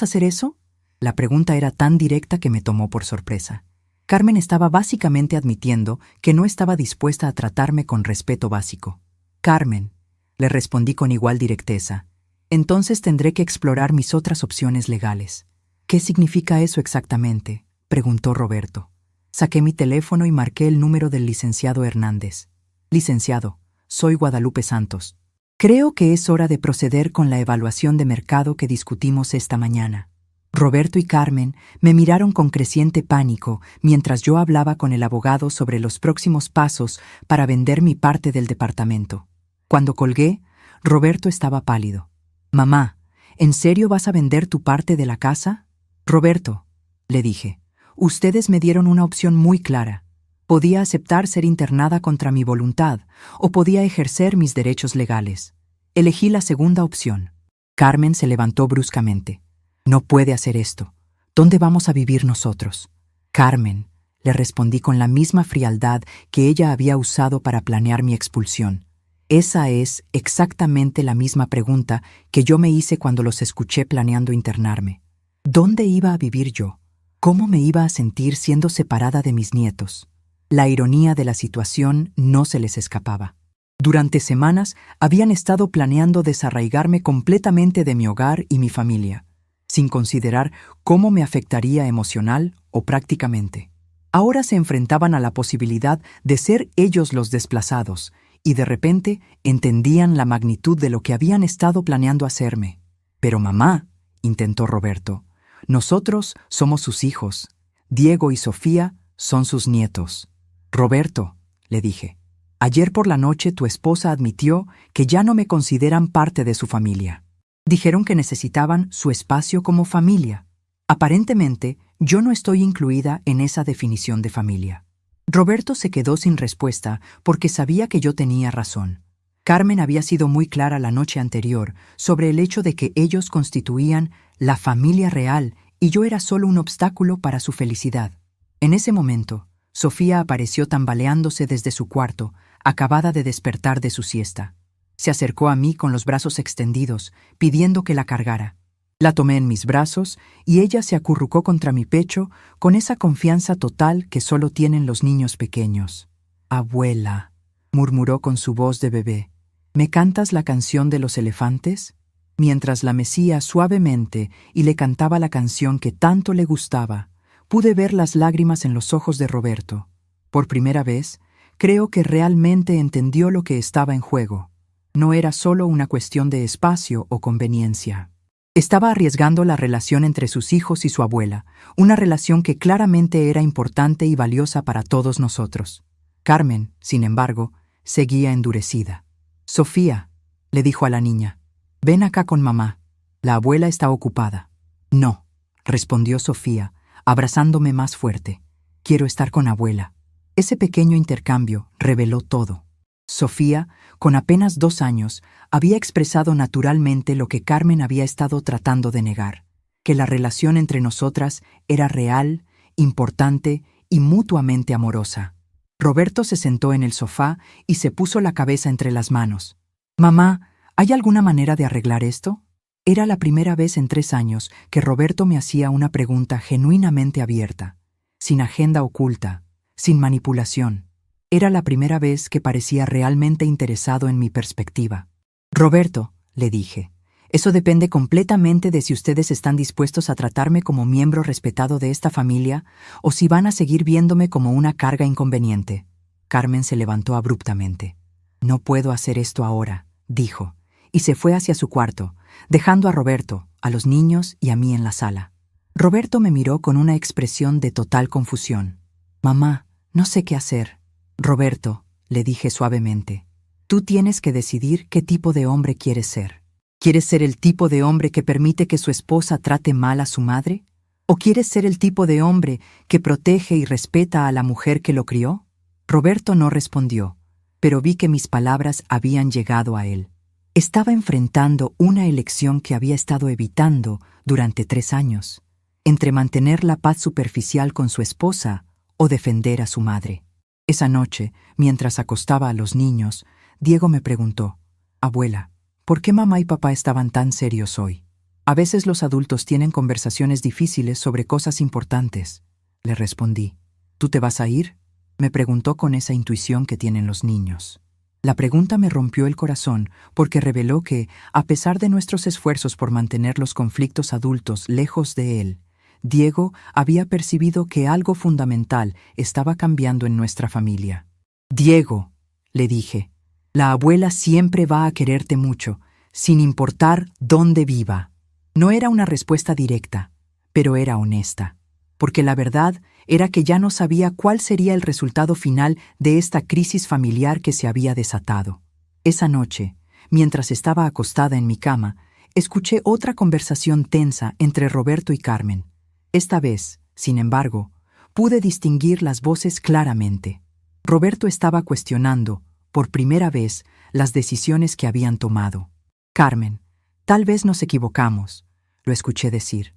A: hacer eso?». La pregunta era tan directa que me tomó por sorpresa. Carmen estaba básicamente admitiendo que no estaba dispuesta a tratarme con respeto básico. «Carmen», le respondí con igual directeza, «entonces tendré que explorar mis otras opciones legales». «¿Qué significa eso exactamente?», preguntó Roberto. Saqué mi teléfono y marqué el número del licenciado Hernández. «Licenciado, soy Guadalupe Santos. Creo que es hora de proceder con la evaluación de mercado que discutimos esta mañana». Roberto y Carmen me miraron con creciente pánico mientras yo hablaba con el abogado sobre los próximos pasos para vender mi parte del departamento. Cuando colgué, Roberto estaba pálido. «Mamá, ¿en serio vas a vender tu parte de la casa?». «Roberto», le dije, «ustedes me dieron una opción muy clara. Podía aceptar ser internada contra mi voluntad o podía ejercer mis derechos legales. Elegí la segunda opción». Carmen se levantó bruscamente. «No puede hacer esto. ¿Dónde vamos a vivir nosotros?». «Carmen», le respondí con la misma frialdad que ella había usado para planear mi expulsión. «Esa es exactamente la misma pregunta que yo me hice cuando los escuché planeando internarme. ¿Dónde iba a vivir yo? ¿Cómo me iba a sentir siendo separada de mis nietos?». La ironía de la situación no se les escapaba. Durante semanas habían estado planeando desarraigarme completamente de mi hogar y mi familia, sin considerar cómo me afectaría emocional o prácticamente. Ahora se enfrentaban a la posibilidad de ser ellos los desplazados y de repente entendían la magnitud de lo que habían estado planeando hacerme. «Pero mamá», intentó Roberto, «nosotros somos sus hijos. Diego y Sofía son sus nietos». «Roberto», le dije, «ayer por la noche tu esposa admitió que ya no me consideran parte de su familia. Dijeron que necesitaban su espacio como familia. Aparentemente, yo no estoy incluida en esa definición de familia». Roberto se quedó sin respuesta porque sabía que yo tenía razón. Carmen había sido muy clara la noche anterior sobre el hecho de que ellos constituían la familia real y yo era solo un obstáculo para su felicidad. En ese momento, Sofía apareció tambaleándose desde su cuarto, acabada de despertar de su siesta. Se acercó a mí con los brazos extendidos, pidiendo que la cargara. La tomé en mis brazos y ella se acurrucó contra mi pecho con esa confianza total que solo tienen los niños pequeños. «Abuela», murmuró con su voz de bebé, «¿me cantas la canción de los elefantes?». Mientras la mecía suavemente y le cantaba la canción que tanto le gustaba, pude ver las lágrimas en los ojos de Roberto. Por primera vez, creo que realmente entendió lo que estaba en juego. No era solo una cuestión de espacio o conveniencia. Estaba arriesgando la relación entre sus hijos y su abuela, una relación que claramente era importante y valiosa para todos nosotros. Carmen, sin embargo, seguía endurecida. «Sofía», le dijo a la niña, «ven acá con mamá. La abuela está ocupada». «No», respondió Sofía, abrazándome más fuerte. «Quiero estar con abuela». Ese pequeño intercambio reveló todo. Sofía, con apenas 2 años, había expresado naturalmente lo que Carmen había estado tratando de negar, que la relación entre nosotras era real, importante y mutuamente amorosa. Roberto se sentó en el sofá y se puso la cabeza entre las manos. «Mamá, ¿hay alguna manera de arreglar esto?». Era la primera vez en 3 años que Roberto me hacía una pregunta genuinamente abierta, sin agenda oculta, sin manipulación. Era la primera vez que parecía realmente interesado en mi perspectiva. «Roberto», le dije, «eso depende completamente de si ustedes están dispuestos a tratarme como miembro respetado de esta familia o si van a seguir viéndome como una carga inconveniente». Carmen se levantó abruptamente. «No puedo hacer esto ahora», dijo, y se fue hacia su cuarto, dejando a Roberto, a los niños y a mí en la sala. Roberto me miró con una expresión de total confusión. «Mamá, no sé qué hacer». «Roberto», le dije suavemente, «tú tienes que decidir qué tipo de hombre quieres ser. ¿Quieres ser el tipo de hombre que permite que su esposa trate mal a su madre? ¿O quieres ser el tipo de hombre que protege y respeta a la mujer que lo crió?». Roberto no respondió, pero vi que mis palabras habían llegado a él. Estaba enfrentando una elección que había estado evitando durante 3 años, entre mantener la paz superficial con su esposa o defender a su madre. Esa noche, mientras acostaba a los niños, Diego me preguntó, «Abuela, ¿por qué mamá y papá estaban tan serios hoy?». «A veces los adultos tienen conversaciones difíciles sobre cosas importantes», le respondí. «¿Tú te vas a ir?», me preguntó con esa intuición que tienen los niños. La pregunta me rompió el corazón porque reveló que, a pesar de nuestros esfuerzos por mantener los conflictos adultos lejos de él, Diego había percibido que algo fundamental estaba cambiando en nuestra familia. «Diego», le dije, «la abuela siempre va a quererte mucho, sin importar dónde viva». No era una respuesta directa, pero era honesta, porque la verdad era que ya no sabía cuál sería el resultado final de esta crisis familiar que se había desatado. Esa noche, mientras estaba acostada en mi cama, escuché otra conversación tensa entre Roberto y Carmen. Esta vez, sin embargo, pude distinguir las voces claramente. Roberto estaba cuestionando, por primera vez, las decisiones que habían tomado. «Carmen, tal vez nos equivocamos», lo escuché decir.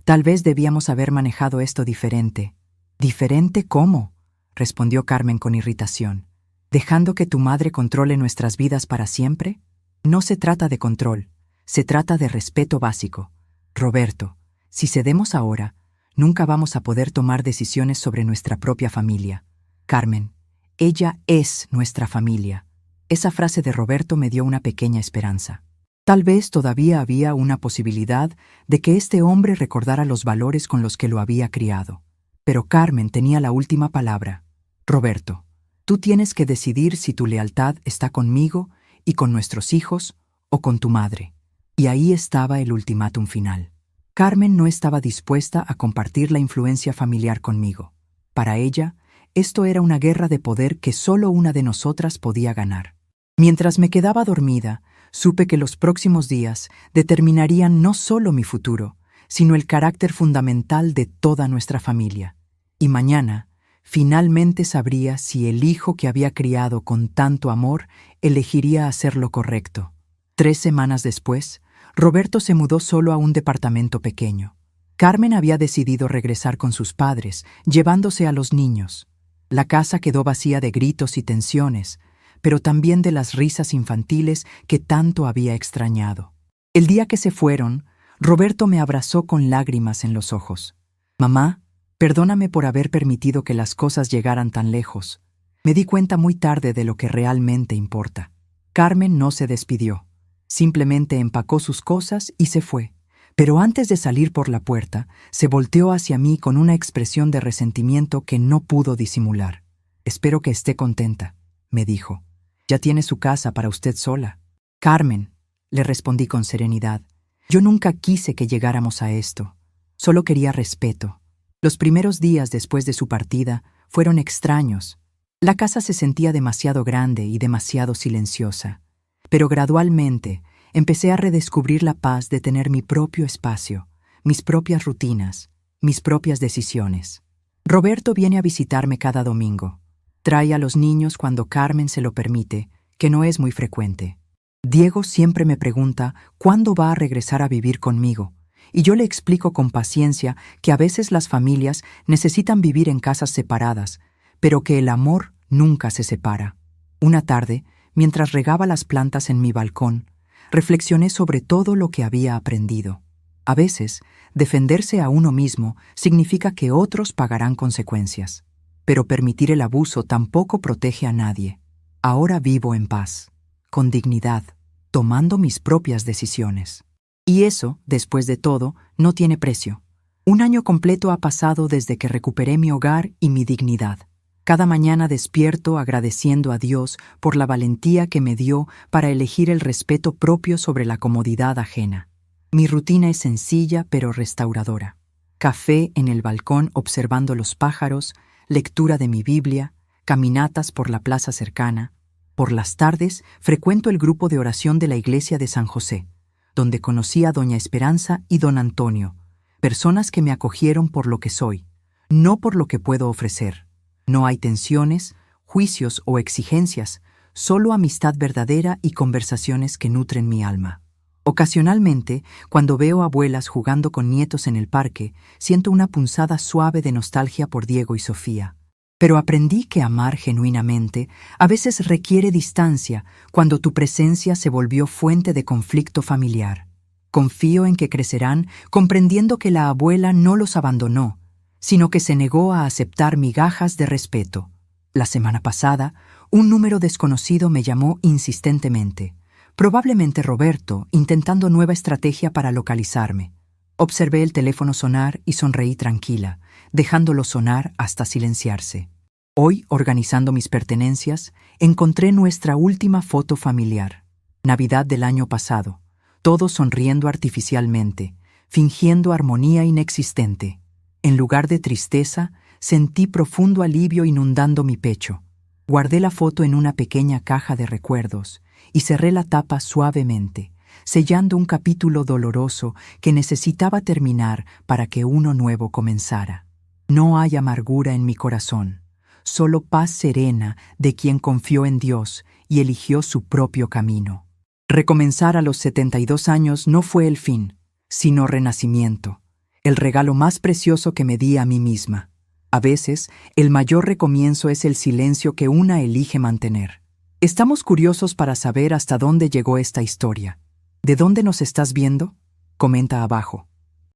A: «Tal vez debíamos haber manejado esto diferente». «¿Diferente cómo?», respondió Carmen con irritación. «¿Dejando que tu madre controle nuestras vidas para siempre? No se trata de control, se trata de respeto básico. Roberto, si cedemos ahora, nunca vamos a poder tomar decisiones sobre nuestra propia familia. Carmen, ella es nuestra familia». Esa frase de Roberto me dio una pequeña esperanza. Tal vez todavía había una posibilidad de que este hombre recordara los valores con los que lo había criado. Pero Carmen tenía la última palabra. «Roberto, tú tienes que decidir si tu lealtad está conmigo y con nuestros hijos o con tu madre». Y ahí estaba el ultimátum final. Carmen no estaba dispuesta a compartir la influencia familiar conmigo. Para ella, esto era una guerra de poder que solo una de nosotras podía ganar. Mientras me quedaba dormida, supe que los próximos días determinarían no solo mi futuro, sino el carácter fundamental de toda nuestra familia. Y mañana, finalmente sabría si el hijo que había criado con tanto amor elegiría hacer lo correcto. 3 semanas después, Roberto se mudó solo a un departamento pequeño. Carmen había decidido regresar con sus padres, llevándose a los niños. La casa quedó vacía de gritos y tensiones, pero también de las risas infantiles que tanto había extrañado. El día que se fueron, Roberto me abrazó con lágrimas en los ojos. «Mamá, perdóname por haber permitido que las cosas llegaran tan lejos. Me di cuenta muy tarde de lo que realmente importa». Carmen no se despidió. Simplemente empacó sus cosas y se fue. Pero antes de salir por la puerta, se volteó hacia mí con una expresión de resentimiento que no pudo disimular. «Espero que esté contenta», me dijo. «Ya tiene su casa para usted sola». «Carmen», le respondí con serenidad, «yo nunca quise que llegáramos a esto. Solo quería respeto». Los primeros días después de su partida fueron extraños. La casa se sentía demasiado grande y demasiado silenciosa. Pero gradualmente empecé a redescubrir la paz de tener mi propio espacio, mis propias rutinas, mis propias decisiones. Roberto viene a visitarme cada domingo. Trae a los niños cuando Carmen se lo permite, que no es muy frecuente. Diego siempre me pregunta cuándo va a regresar a vivir conmigo, y yo le explico con paciencia que a veces las familias necesitan vivir en casas separadas, pero que el amor nunca se separa. Una tarde, mientras regaba las plantas en mi balcón, reflexioné sobre todo lo que había aprendido. A veces, defenderse a uno mismo significa que otros pagarán consecuencias, pero permitir el abuso tampoco protege a nadie. Ahora vivo en paz, con dignidad, tomando mis propias decisiones. Y eso, después de todo, no tiene precio. 1 año completo ha pasado desde que recuperé mi hogar y mi dignidad. Cada mañana despierto agradeciendo a Dios por la valentía que me dio para elegir el respeto propio sobre la comodidad ajena. Mi rutina es sencilla pero restauradora. Café en el balcón observando los pájaros, lectura de mi Biblia, caminatas por la plaza cercana. Por las tardes frecuento el grupo de oración de la iglesia de San José, donde conocí a doña Esperanza y don Antonio, personas que me acogieron por lo que soy, no por lo que puedo ofrecer. No hay tensiones, juicios o exigencias, solo amistad verdadera y conversaciones que nutren mi alma. Ocasionalmente, cuando veo abuelas jugando con nietos en el parque, siento una punzada suave de nostalgia por Diego y Sofía. Pero aprendí que amar genuinamente a veces requiere distancia cuando tu presencia se volvió fuente de conflicto familiar. Confío en que crecerán comprendiendo que la abuela no los abandonó, sino que se negó a aceptar migajas de respeto. La semana pasada, un número desconocido me llamó insistentemente. Probablemente Roberto, intentando nueva estrategia para localizarme. Observé el teléfono sonar y sonreí tranquila, dejándolo sonar hasta silenciarse. Hoy, organizando mis pertenencias, encontré nuestra última foto familiar. Navidad del año pasado, todos sonriendo artificialmente, fingiendo armonía inexistente. En lugar de tristeza, sentí profundo alivio inundando mi pecho. Guardé la foto en una pequeña caja de recuerdos y cerré la tapa suavemente, sellando un capítulo doloroso que necesitaba terminar para que uno nuevo comenzara. No hay amargura en mi corazón, solo paz serena de quien confió en Dios y eligió su propio camino. Recomenzar a los 72 años no fue el fin, sino renacimiento. El regalo más precioso que me di a mí misma. A veces, el mayor recomienzo es el silencio que una elige mantener. Estamos curiosos para saber hasta dónde llegó esta historia. ¿De dónde nos estás viendo? Comenta abajo.